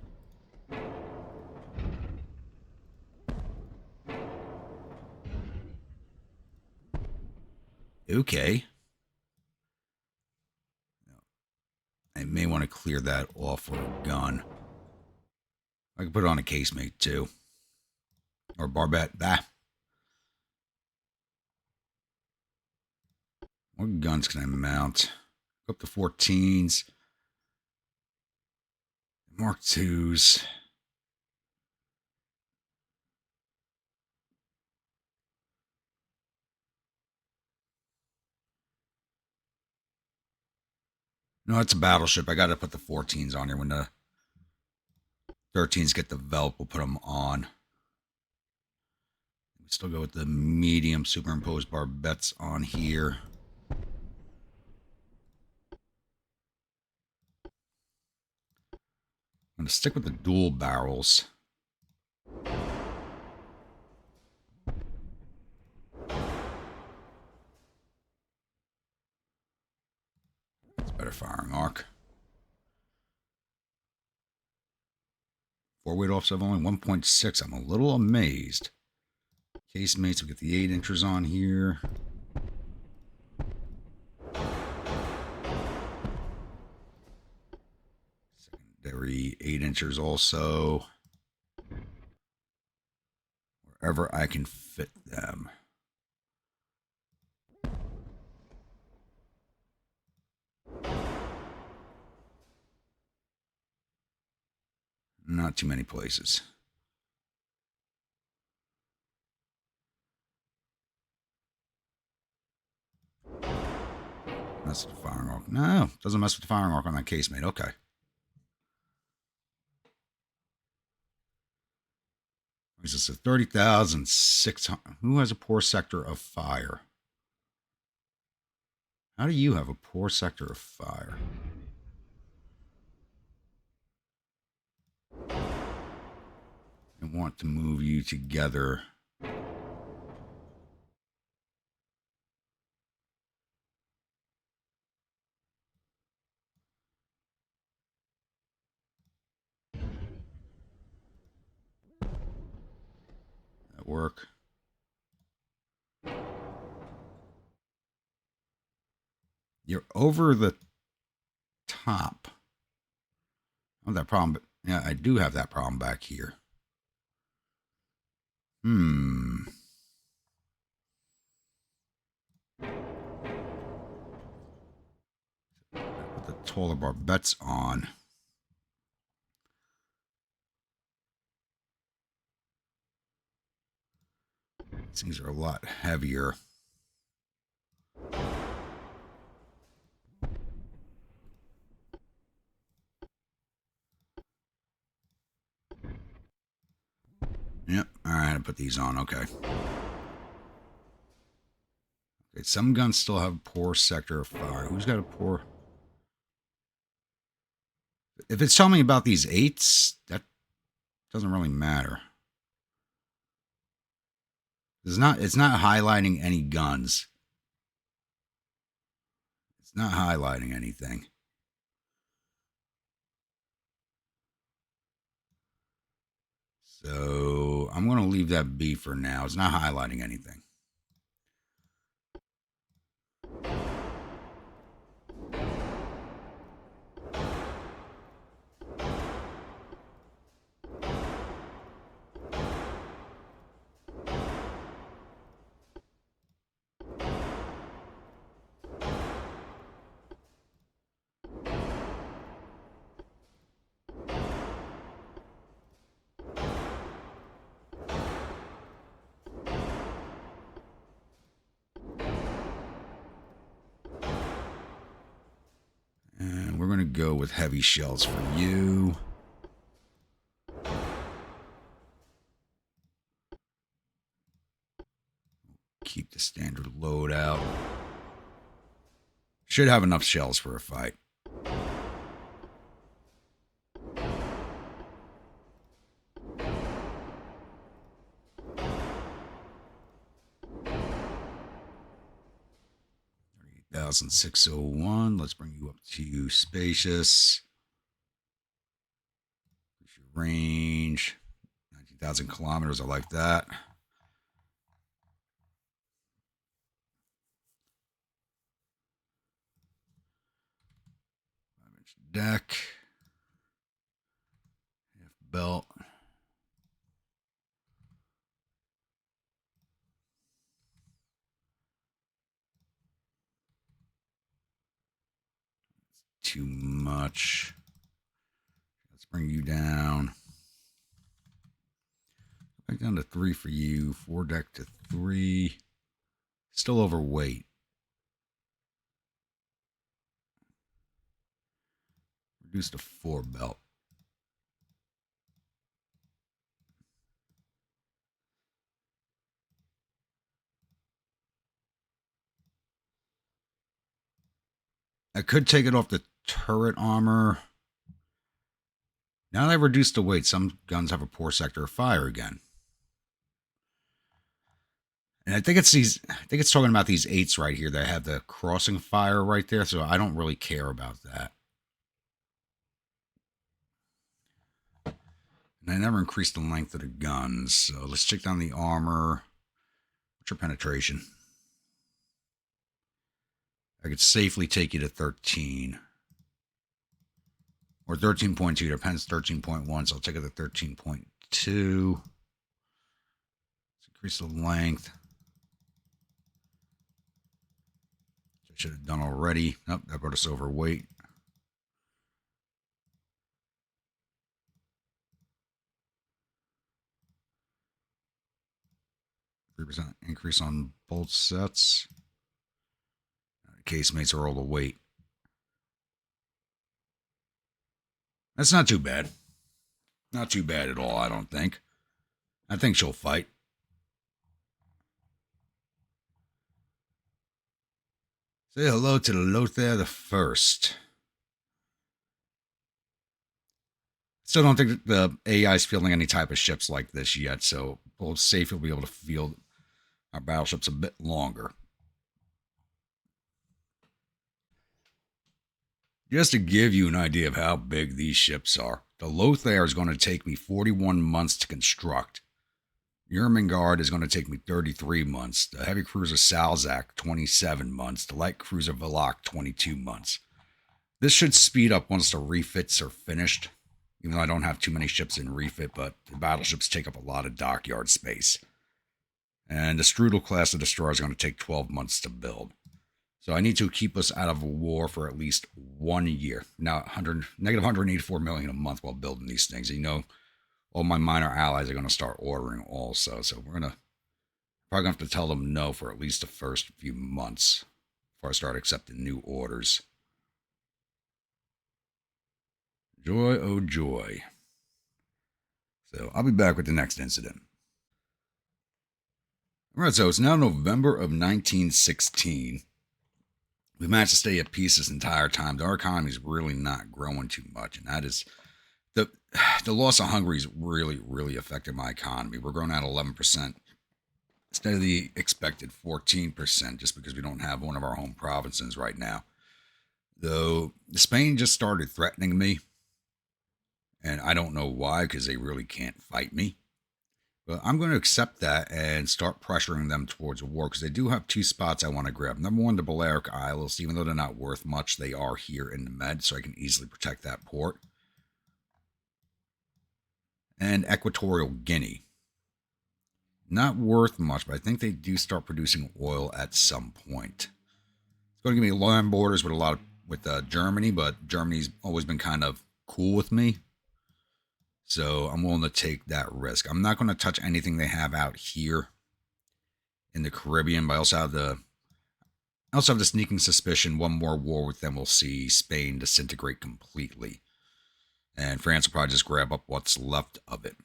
Okay. I may want to clear that off for a gun. I can put it on a casemate too. Or barbette. Bah. What guns can I mount? Up to 14s. Mark 2s. No, it's a battleship. I got to put the 14s on here. When the 13s get developed, we'll put them on. We still go with the medium superimposed barbettes on here. I'm going to stick with the dual barrels. It's better firing arc. Forward offset of only 1.6. I'm a little amazed. Casemates, we get the 8-inchers on here. Secondary 8-inchers also. Wherever I can fit them. Not too many places. Mess with the firing arc. No, doesn't mess with the firing arc on that casemate. Okay. Is this a 30,600? Who has a poor sector of fire? How do you have a poor sector of fire? I want to move you together. That work? You're over the top. I have that problem, but yeah, I do have that problem back here. Put the taller barbettes on. These things are a lot heavier. Yep. All right, I put these on. Okay. Okay. Some guns still have a poor sector of fire. Who's got a poor? If it's telling me about these 8s, that doesn't really matter. It's not highlighting any guns. It's not highlighting anything. So I'm going to leave that be for now. It's not highlighting anything. And we're going to go with heavy shells for you. Keep the standard load out. Should have enough shells for a fight. $38,601. Let's bring you up to spacious. Your range 19,000 kilometers. I like that. Deck, half belt. Too much. Let's bring you down. Back down to 3 for you. 4 deck to 3. Still overweight. Reduced to 4 belt. I could take it off the turret armor. Now that I've reduced the weight, some guns have a poor sector of fire again. And I think it's talking about these 8s right here that have the crossing fire right there, so I don't really care about that. And I never increased the length of the guns, so let's check down the armor. What's your penetration? I could safely take you to 13. Or 13.2, depends 13.1, so I'll take it to 13.2. Let's increase the length. I should have done already. Nope, that brought us overweight. %3 increase on both sets. casemates are all the weight. That's not too bad. Not too bad at all, I don't think. I think she'll fight. Say hello to the Lothar the First. Still don't think that the AI is fielding any type of ships like this yet, so we'll see if we'll be able to field our battleships a bit longer. Just to give you an idea of how big these ships are, the Lothar is going to take me 41 months to construct. Ermengarde is going to take me 33 months. The heavy cruiser Salzach, 27 months. The light cruiser Valak, 22 months. This should speed up once the refits are finished. Even though I don't have too many ships in refit, but the battleships take up a lot of dockyard space. And the Strudel class of destroyer is going to take 12 months to build. So I need to keep us out of a war for at least 1 year. Now, negative 184 million a month while building these things. You know, all my minor allies are going to start ordering also. So we're going to probably have to tell them no for at least the first few months before I start accepting new orders. Joy, oh joy. So I'll be back with the next incident. Alright, so it's now November of 1916. We managed to stay at peace this entire time. Our economy is really not growing too much, and that is the loss of Hungary has really affected my economy. We're growing at 11% instead of the expected 14%, just because we don't have one of our home provinces right now. Though Spain just started threatening me, and I don't know why, because they really can't fight me. But I'm going to accept that and start pressuring them towards a war, because they do have two spots I want to grab. Number one, the Balearic Isles. Even though they're not worth much, they are here in the Med, so I can easily protect that port. And Equatorial Guinea. Not worth much, but I think they do start producing oil at some point. It's going to give me land borders with Germany, but Germany's always been kind of cool with me. So I'm willing to take that risk. I'm not going to touch anything they have out here in the Caribbean, but I also have the sneaking suspicion one more war with them will see Spain disintegrate completely. And France will probably just grab up what's left of it.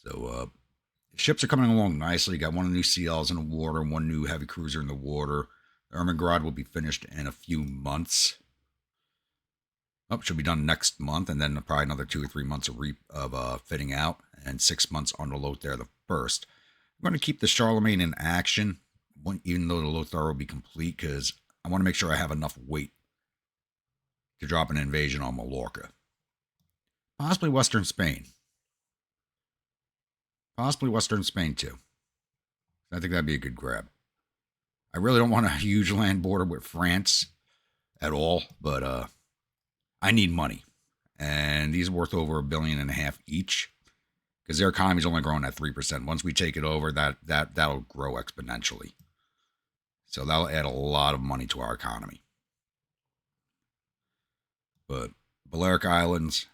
So ships are coming along nicely. Got one new CLs in the water, one new heavy cruiser in the water. Ermengarde will be finished in a few months. Oh, should be done next month, and then probably another 2 or 3 months of fitting out, and 6 months on the Lothar the First. I'm going to keep the Charlemagne in action, even though the Lothar will be complete, because I want to make sure I have enough weight to drop an invasion on Mallorca. Possibly Western Spain. Possibly Western Spain, too. I think that'd be a good grab. I really don't want a huge land border with France at all, but I need money. And these are worth over $1.5 billion each, because their economy's only growing at 3%. Once we take it over, that'll grow exponentially. So that'll add a lot of money to our economy. But Balearic Islands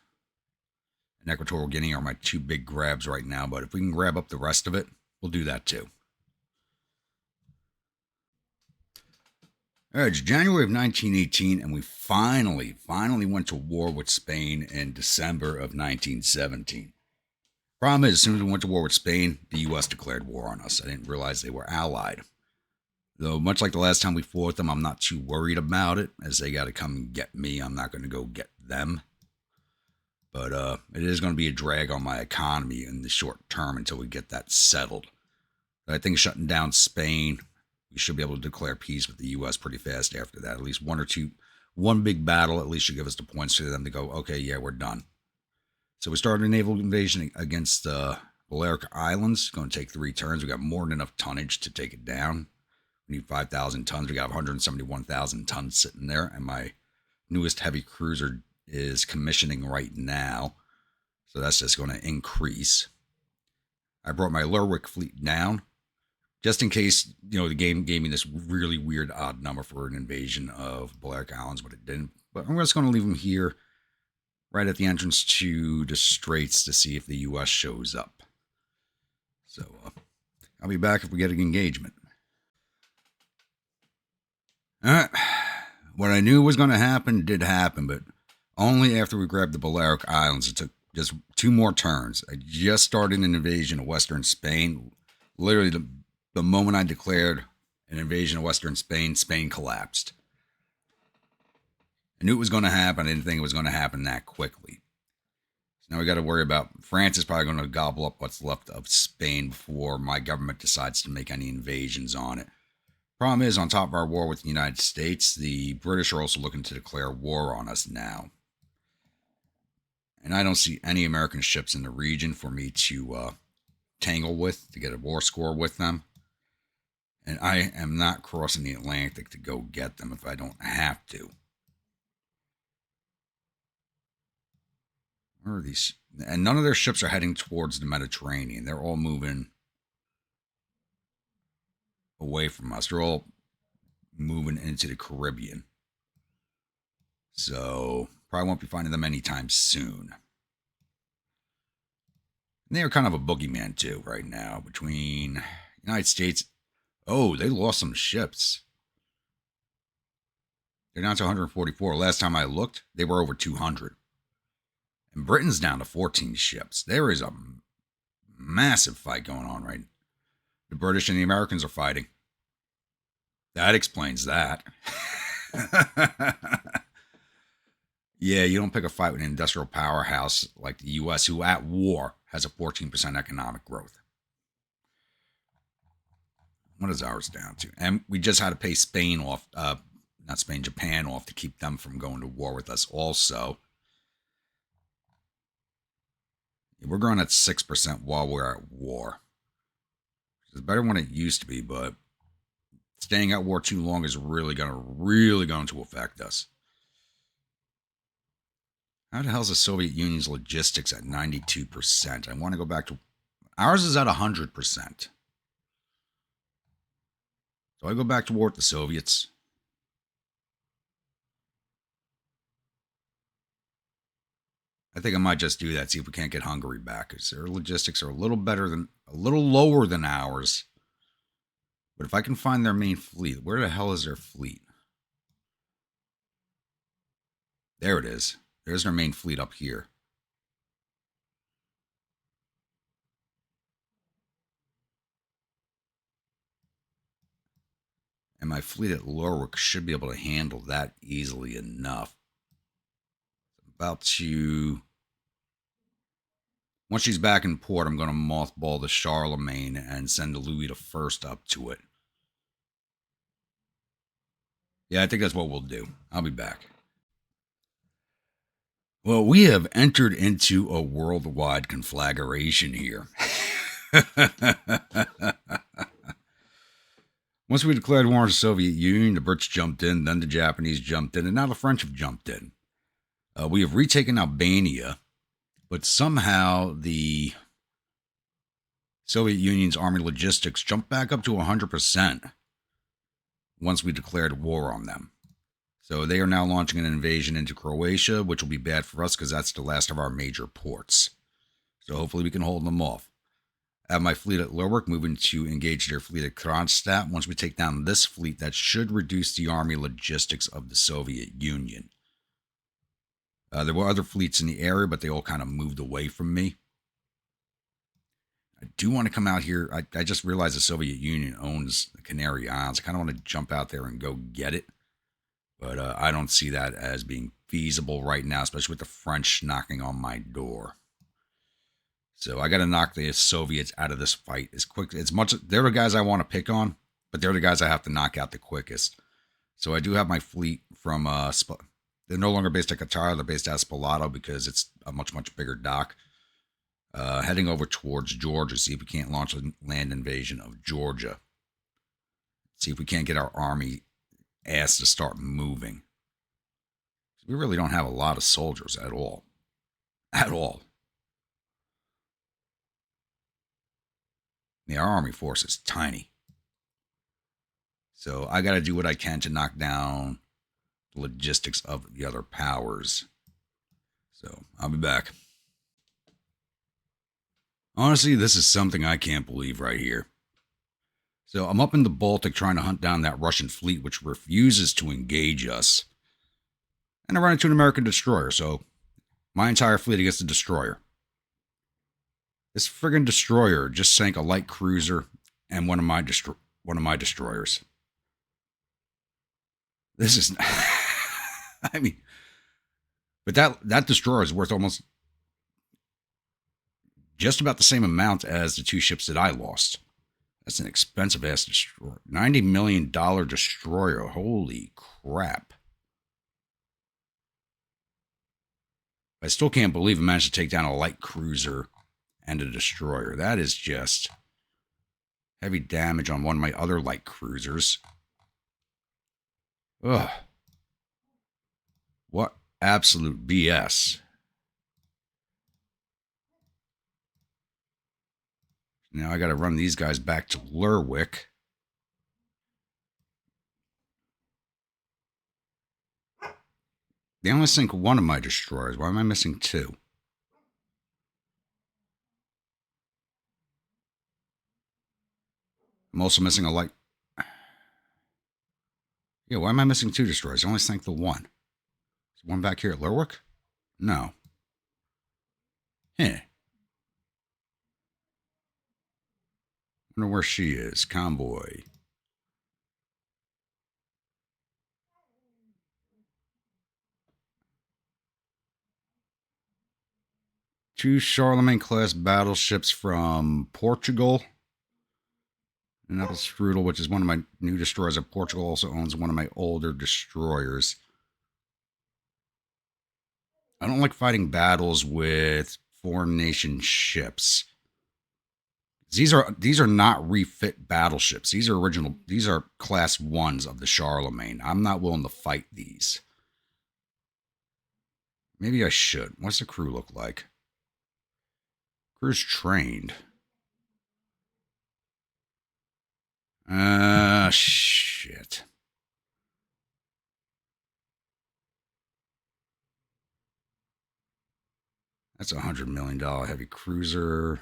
and Equatorial Guinea are my two big grabs right now. But if we can grab up the rest of it, we'll do that too. All right, it's January of 1918, and we finally went to war with Spain in December of 1917. Problem is, as soon as we went to war with Spain, the U.S. declared war on us. I didn't realize they were allied. Though, much like the last time we fought them, I'm not too worried about it, as they got to come and get me. I'm not going to go get them. But it is going to be a drag on my economy in the short term until we get that settled. I think shutting down Spain, we should be able to declare peace with the U.S. pretty fast after that. At least one big battle at least should give us the points to them to go, okay, yeah, we're done. So we started a naval invasion against Balearic Islands. It's going to take 3 turns. We got more than enough tonnage to take it down. We need 5,000 tons. We got 171,000 tons sitting there. And my newest heavy cruiser is commissioning right now. So that's just going to increase. I brought my Lerwick fleet down, just in case, the game gave me this really weird odd number for an invasion of Balearic Islands, but it didn't. But I'm just going to leave them here right at the entrance to the Straits to see if the U.S. shows up. So I'll be back if we get an engagement. Uh, what I knew was going to happen did happen, but only after we grabbed the Balearic Islands. It took just 2 more turns. I just started an invasion of Western Spain. Literally, the moment I declared an invasion of Western Spain, Spain collapsed. I knew it was going to happen. I didn't think it was going to happen that quickly. So now we got to worry about France is probably going to gobble up what's left of Spain before my government decides to make any invasions on it. Problem is, on top of our war with the United States, the British are also looking to declare war on us now. And I don't see any American ships in the region for me to tangle with, to get a war score with them. And I am not crossing the Atlantic to go get them if I don't have to. Where are these? And none of their ships are heading towards the Mediterranean. They're all moving away from us. They're all moving into the Caribbean. So probably won't be finding them anytime soon. And they are kind of a boogeyman too right now between United States. Oh, they lost some ships. They're down to 144. Last time I looked, they were over 200. And Britain's down to 14 ships. There is a massive fight going on right now. The British and the Americans are fighting. That explains that. Yeah, you don't pick a fight with an industrial powerhouse like the U.S., who at war has a 14% economic growth. What is ours down to? And we just had to pay Spain off, not Spain, Japan off to keep them from going to war with us also. We're growing at 6% while we're at war. It's better when it used to be, but staying at war too long is really going to affect us. How the hell is the Soviet Union's logistics at 92%? I want to go back to... Ours is at 100%. So I go back to war with the Soviets. I think I might just do that, see if we can't get Hungary back, because their logistics are a little lower than ours. But if I can find their main fleet, where the hell is their fleet? There it is. There's their main fleet up here. And my fleet at Lerwick should be able to handle that easily enough. I'm about to... Once she's back in port, I'm going to mothball the Charlemagne and send the Louis I up to it. Yeah, I think that's what we'll do. I'll be back. Well, we have entered into a worldwide conflagration here. Once we declared war on the Soviet Union, the Brits jumped in, then the Japanese jumped in, and now the French have jumped in. We have retaken Albania, but somehow the Soviet Union's army logistics jumped back up to 100% once we declared war on them. So they are now launching an invasion into Croatia, which will be bad for us because that's the last of our major ports. So hopefully we can hold them off. I have my fleet at Lerwick moving to engage their fleet at Kronstadt. Once we take down this fleet, that should reduce the army logistics of the Soviet Union. There were other fleets in the area, but they all kind of moved away from me. I do want to come out here. I just realized the Soviet Union owns the Canary Islands. I kind of want to jump out there and go get it. But I don't see that as being feasible right now, especially with the French knocking on my door. So I got to knock the Soviets out of this fight as quick as much. They're the guys I want to pick on, but they're the guys I have to knock out the quickest. So I do have my fleet from they're no longer based at Qatar. They're based at Spalato because it's a much bigger dock. Heading over towards Georgia, see if we can't launch a land invasion of Georgia. See if we can't get our army ass to start moving. We really don't have a lot of soldiers at all. At all. Yeah, our army force is tiny. So I got to do what I can to knock down the logistics of the other powers. So I'll be back. Honestly, this is something I can't believe right here. So I'm up in the Baltic trying to hunt down that Russian fleet, which refuses to engage us. And I run into an American destroyer, so my entire fleet against the destroyer. This friggin' destroyer just sank a light cruiser and one of my destroyers. This is, I mean, but that destroyer is worth almost just about the same amount as the two ships that I lost. That's an expensive ass destroyer. $90 million destroyer. Holy crap. I still can't believe I managed to take down a light cruiser and a destroyer. That is just heavy damage on one of my other light cruisers. Ugh. What absolute BS. Now I got to run these guys back to Lerwick. They only sink one of my destroyers. Why am I missing two? I'm also missing a light. Yeah, why am I missing two destroyers? I only sank the one. Is one back here at Lerwick? No. Heh. Wonder where she is. Convoy. Two Charlemagne-class battleships from Portugal. And that was Strudel, which is one of my new destroyers. Portugal also owns one of my older destroyers. I don't like fighting battles with foreign nation ships. These are not refit battleships. These are original. These are class 1s of the Charlemagne. I'm not willing to fight these. Maybe I should. What's the crew look like? Crew's trained. Shit. That's a $100 million heavy cruiser.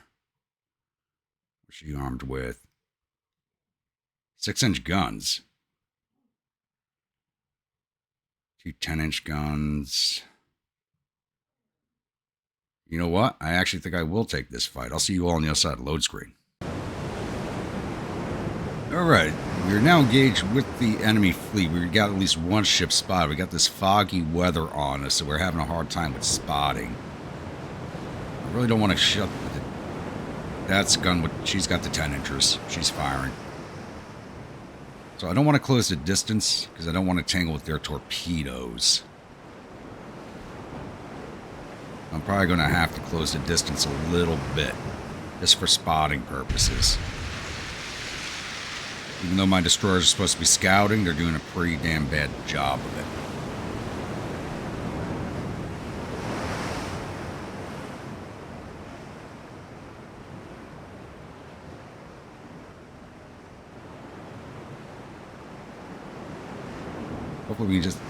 What's she armed with? 6-inch guns. Two 10-inch guns. You know what? I actually think I will take this fight. I'll see you all on the other side of the load screen. Alright, we are now engaged with the enemy fleet. We got at least one ship spotted. We got this foggy weather on us, so we're having a hard time with spotting. I really don't want to shut... That's gun. She's got the 10-inchers. She's firing. So I don't want to close the distance, because I don't want to tangle with their torpedoes. I'm probably going to have to close the distance a little bit, just for spotting purposes. Even though my destroyers are supposed to be scouting, they're doing a pretty damn bad job of it.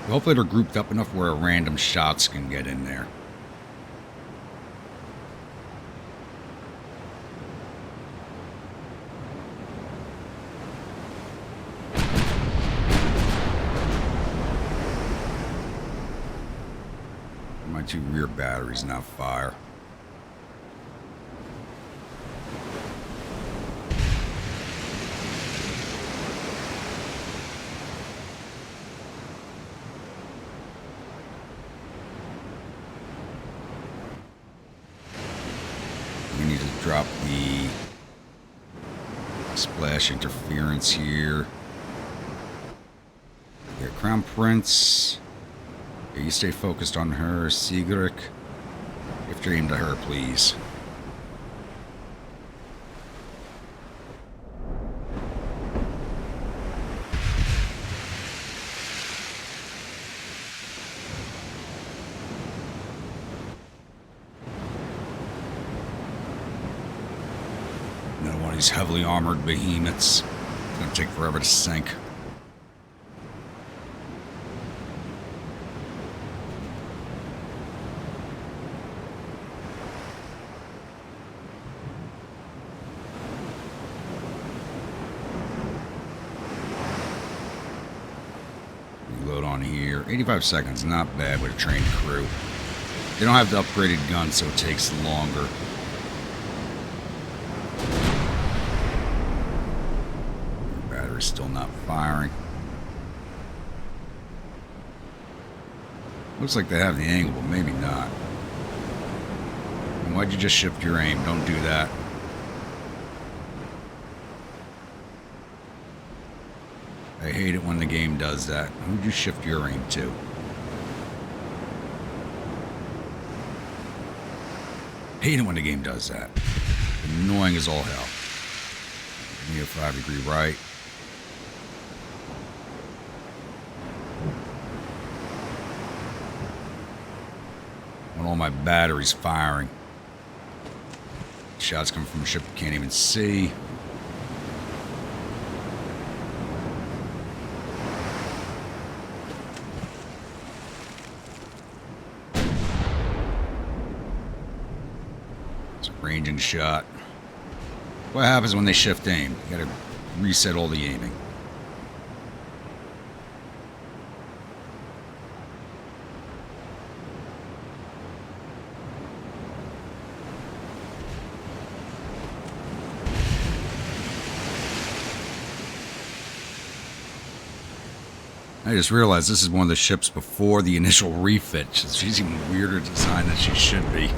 Hopefully they're grouped up enough where random shots can get in there. My two rear batteries now fire. We need to drop the splash interference here. Yeah, Crown Prince. Yeah, you stay focused on her. Sigrid. If you're aimed at her, please. Another one of these heavily armored behemoths. It's gonna take forever to sink. here. 85 seconds, not bad with a trained crew. They don't have the upgraded gun, so it takes longer. Battery's still not firing. Looks like they have the angle, but maybe not. Why'd you just shift your aim? Don't do that. I hate it when the game does that. Who'd you shift your aim to? Hate it when the game does that. Annoying as all hell. Give me a 5-degree right. Want all my batteries firing. Shots coming from a ship you can't even see. Ranging shot. What happens when they shift aim? You gotta reset all the aiming. I just realized this is one of the ships before the initial refit. She's even weirder design than she should be.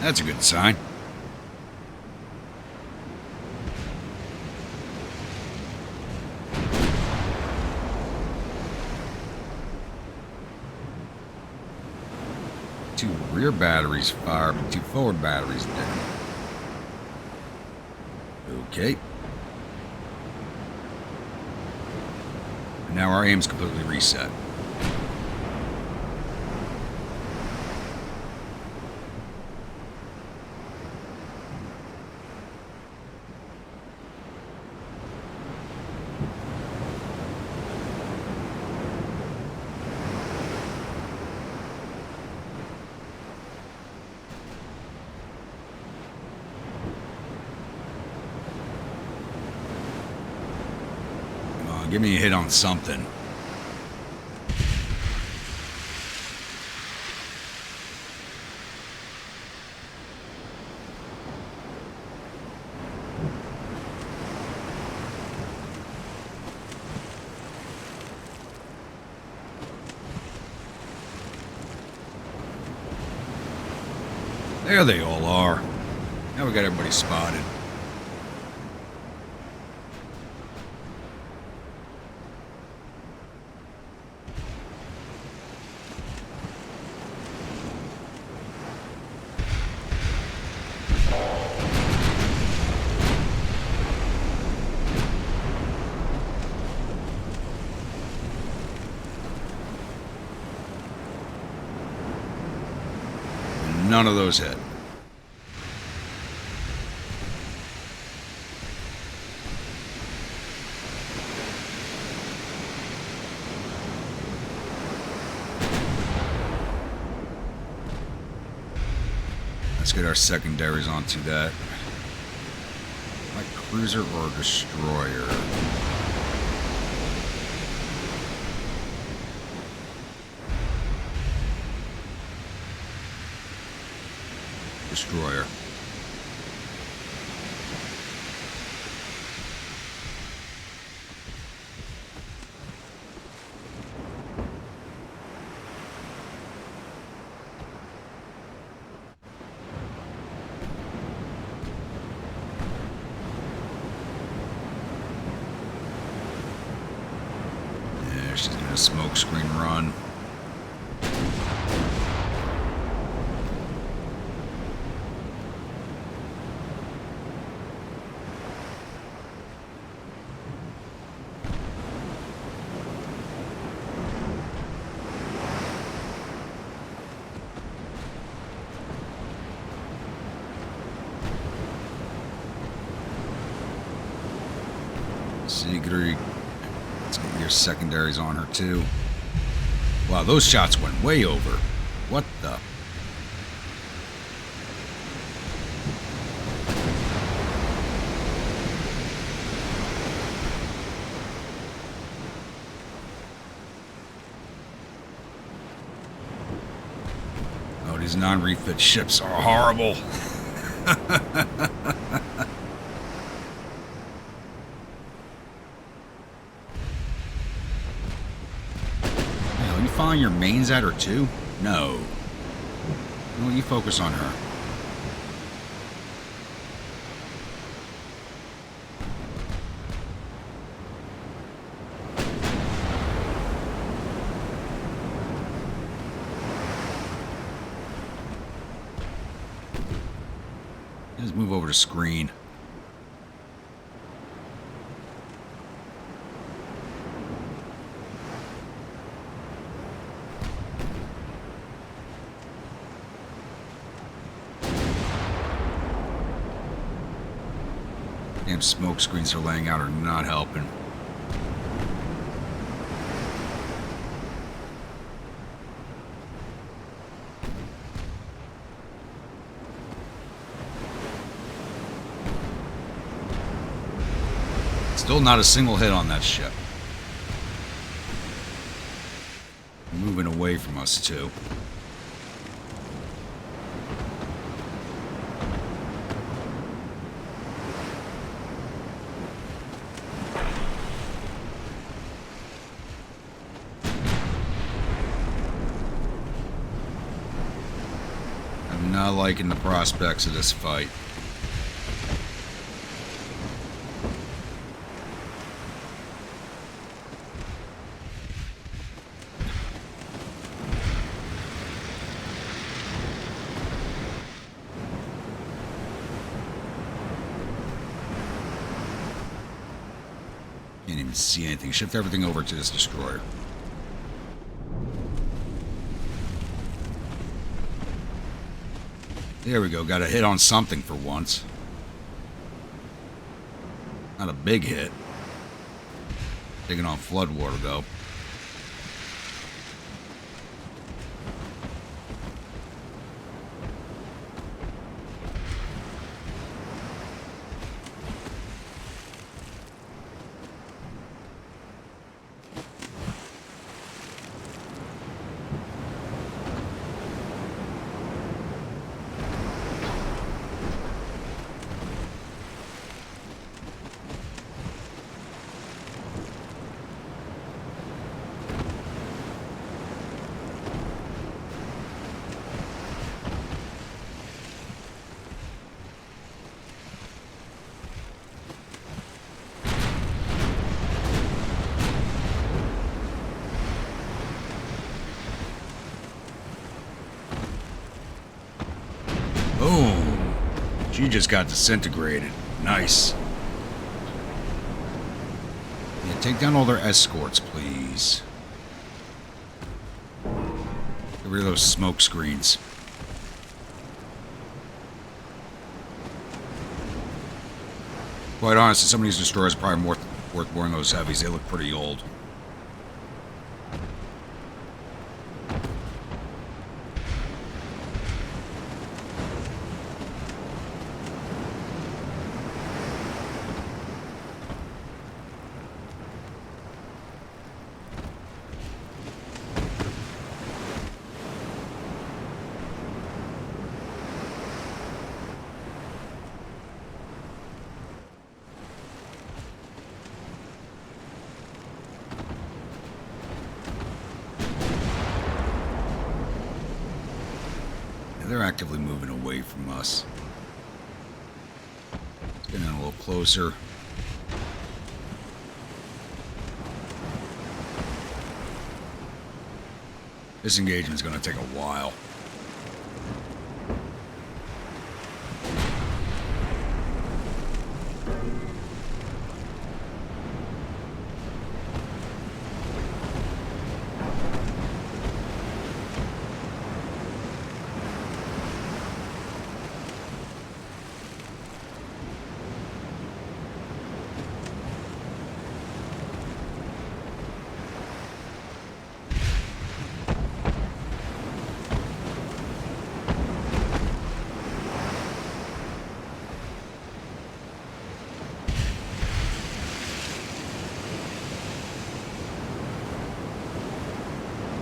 That's a good sign. Two rear batteries fire, but two forward batteries dead. Okay. And now our aim's completely reset. Give me a hit on something. There they all are. Now we got everybody spotted. None of those hit. Let's get our secondaries onto that. Like cruiser or destroyer. Destroyer. she's doing a smoke screen run. Let's get your secondaries on her too. Wow, those shots went way over. What the? Oh, these non-refit ships are horrible. Following your mains at her too? No. No, you focus on her. Let's move over to screen. Damn smoke screens they're laying out are not helping. Still not a single hit on that ship. Moving away from us too. I'm not liking the prospects of this fight. Can't even see anything. Shift everything over to this destroyer. There we go. Got a hit on something for once. Not a big hit. Taking on floodwater, though. Boom. She just got disintegrated. Nice. Yeah, take down all their escorts, please. Get rid of those smoke screens. Quite honestly, some of these destroyers are probably worth boring those heavies. They look pretty old. They're actively moving away from us. Let's get in a little closer. This engagement's going to take a while.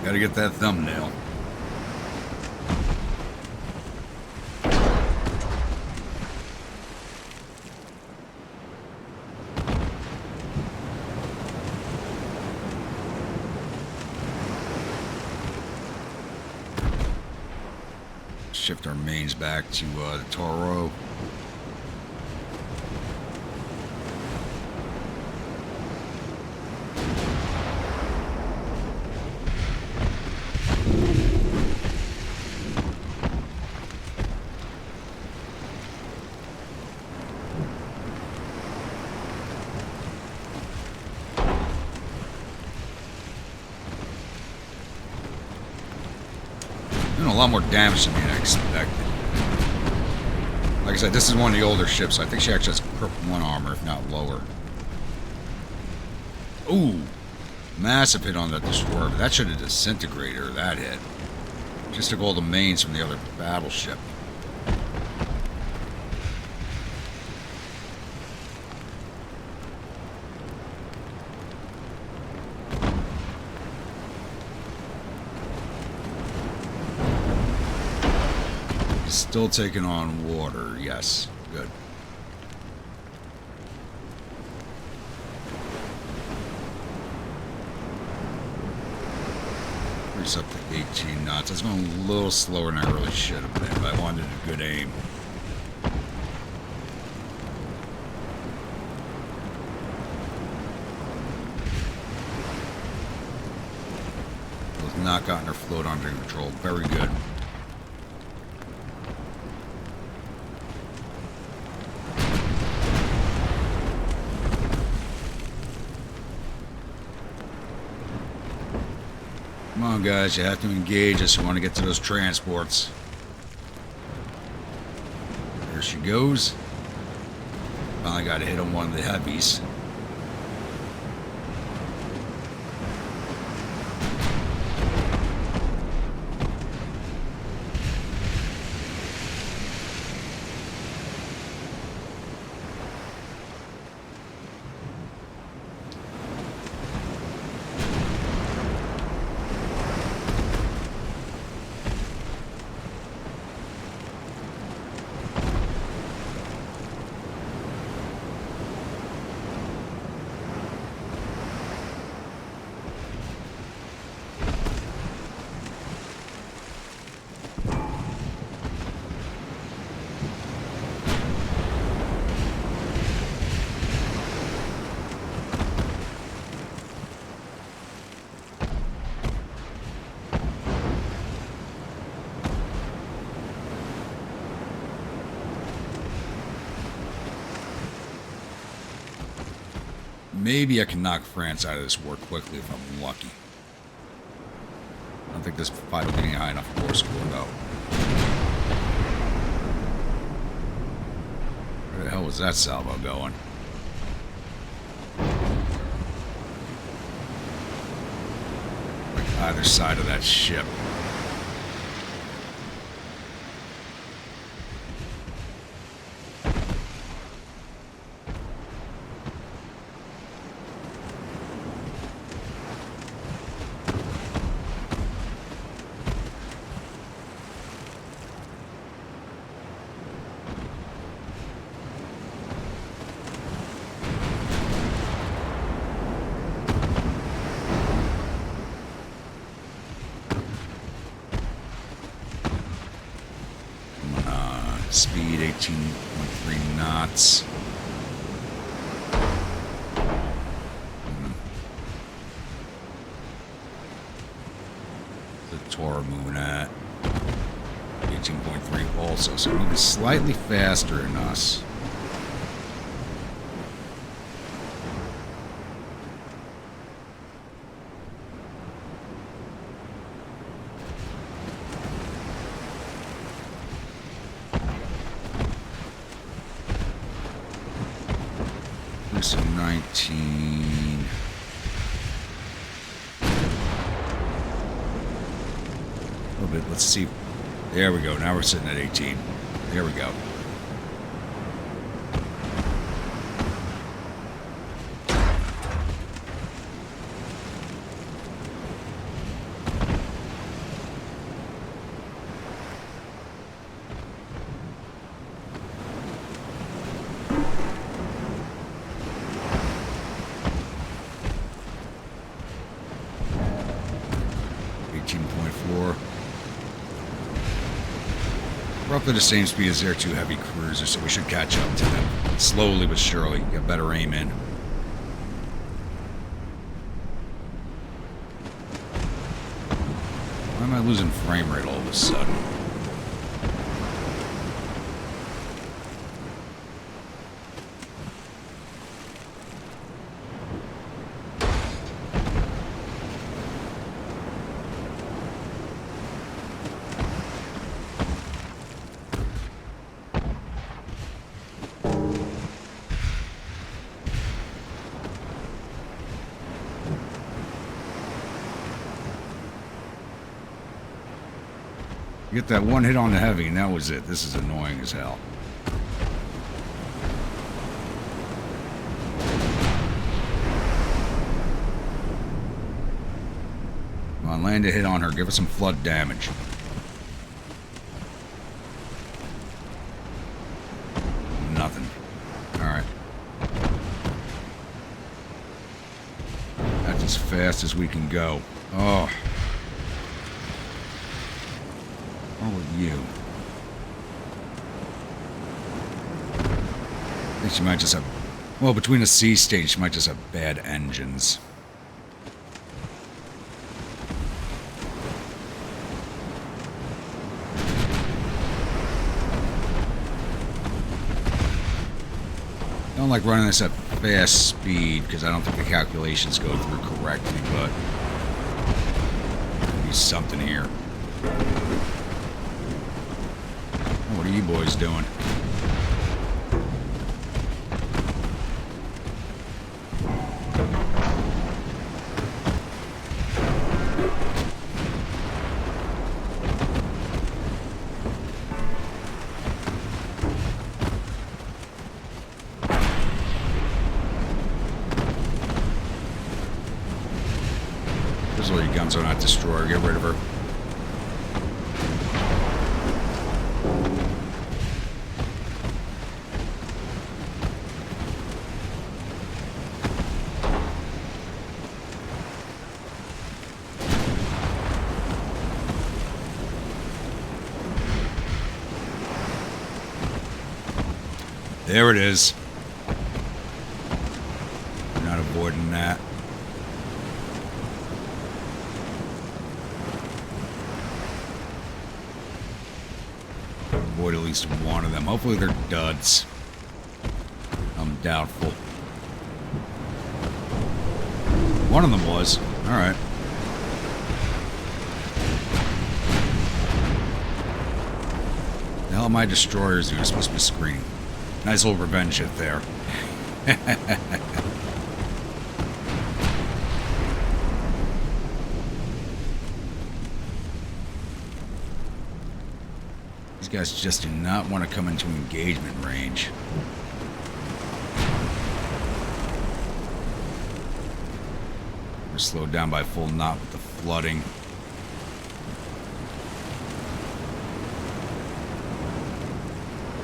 Gotta get that thumbnail. Shift our mains back to the Toro. Doing a lot more damage than I expected. Like I said, this is one of the older ships, so I think she actually has +1 armor, if not lower. Ooh, massive hit on that destroyer, but that should have disintegrated her, that hit. Just took all the mains from the other battleship. Still taking on water, yes, good. Increase up to 18 knots. That's going a little slower than I really should have been, but I wanted a good aim. Has not gotten her float under control. Very good. Come on, guys, you have to engage us. You want to get to those transports. There she goes. Finally got a hit on one of the heavies. Maybe I can knock France out of this war quickly if I'm lucky. I don't think this fight will be high enough war score, though. Where the hell was that salvo going? Like either side of that ship. Speed 18.3 knots. the Tor moving at? 18.3 also, so moving slightly faster than us. This is 19. A little bit, let's see. There we go. Now we're sitting at 18. There we go. Roughly the same speed as their two heavy cruisers, so we should catch up to them. Slowly but surely, get better aim in. Why am I losing frame rate all of a sudden? Get that one hit on the heavy, and that was it. This is annoying as hell. Come on, land a hit on her. Give her some flood damage. Nothing. Alright. That's as fast as we can go. Oh. You. I think she might just have... Well, between a sea stage, she might just have bad engines. I don't like running this at fast speed, because I don't think the calculations go through correctly, but... There's something here. What are you boys doing? Those are your guns are not destroyer. Get rid of her. There it is. Not avoiding that. Avoid at least one of them. Hopefully they're duds. I'm doubtful. One of them was. Alright. The hell are my destroyers doing? Supposed to be screening. Nice little revenge hit there. These guys just do not want to come into engagement range. We're slowed down by full knot with the flooding.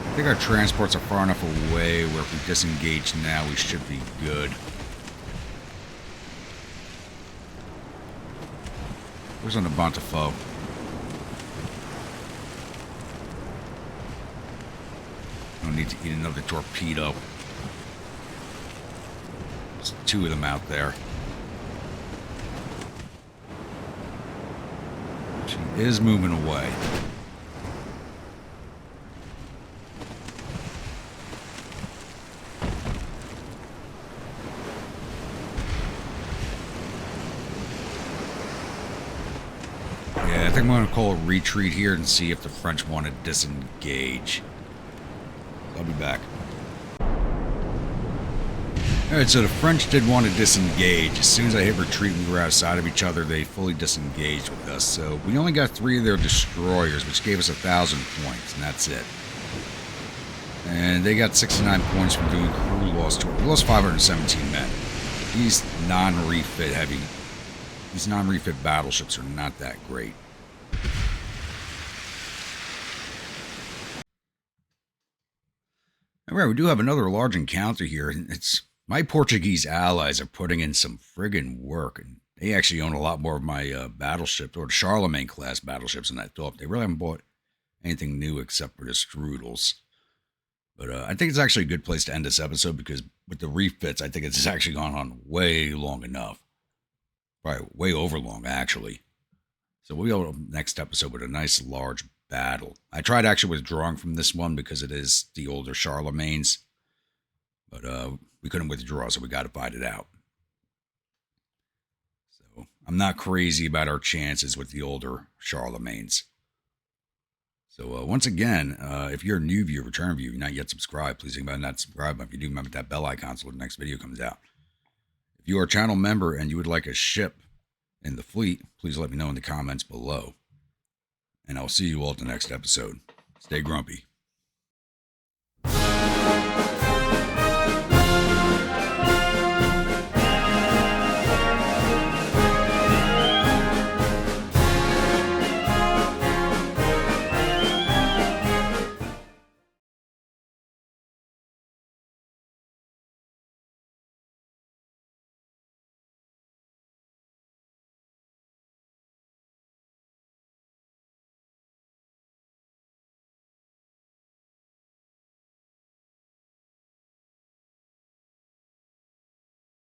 I think our transports are far enough away where if we disengage now, we should be good. Where's on the Bontefaux? I don't need to eat another torpedo. There's two of them out there. is moving away. Yeah, I think I'm going to call a retreat here and see if the French want to disengage. I'll be back. Alright, so the French did want to disengage. As soon as I hit retreat and we were outside of each other, they fully disengaged with us. So we only got 3 of their destroyers, which gave us 1,000 points, and that's it. And they got 69 points from doing crew loss to it. We lost 517 men. These non-refit battleships are not that great. Alright, we do have another large encounter here. It's my Portuguese allies are putting in some friggin' work, and they actually own a lot more of my battleships, or the Charlemagne class battleships than I thought. They really haven't bought anything new except for the strudels. But I think it's actually a good place to end this episode, because with the refits, I think it's actually gone on way long enough. Probably way over long, actually. So we'll go to the next episode with a nice large battle. I tried actually withdrawing from this one because it is the older Charlemagne's. But we couldn't withdraw, so we got to fight it out. So I'm not crazy about our chances with the older Charlemagne's. So once again, if you're a new viewer, return viewer, you're not yet subscribed, please think about not subscribing. If you do, remember that bell icon so when the next video comes out. If you are a channel member and you would like a ship in the fleet, please let me know in the comments below. And I'll see you all at the next episode. Stay grumpy.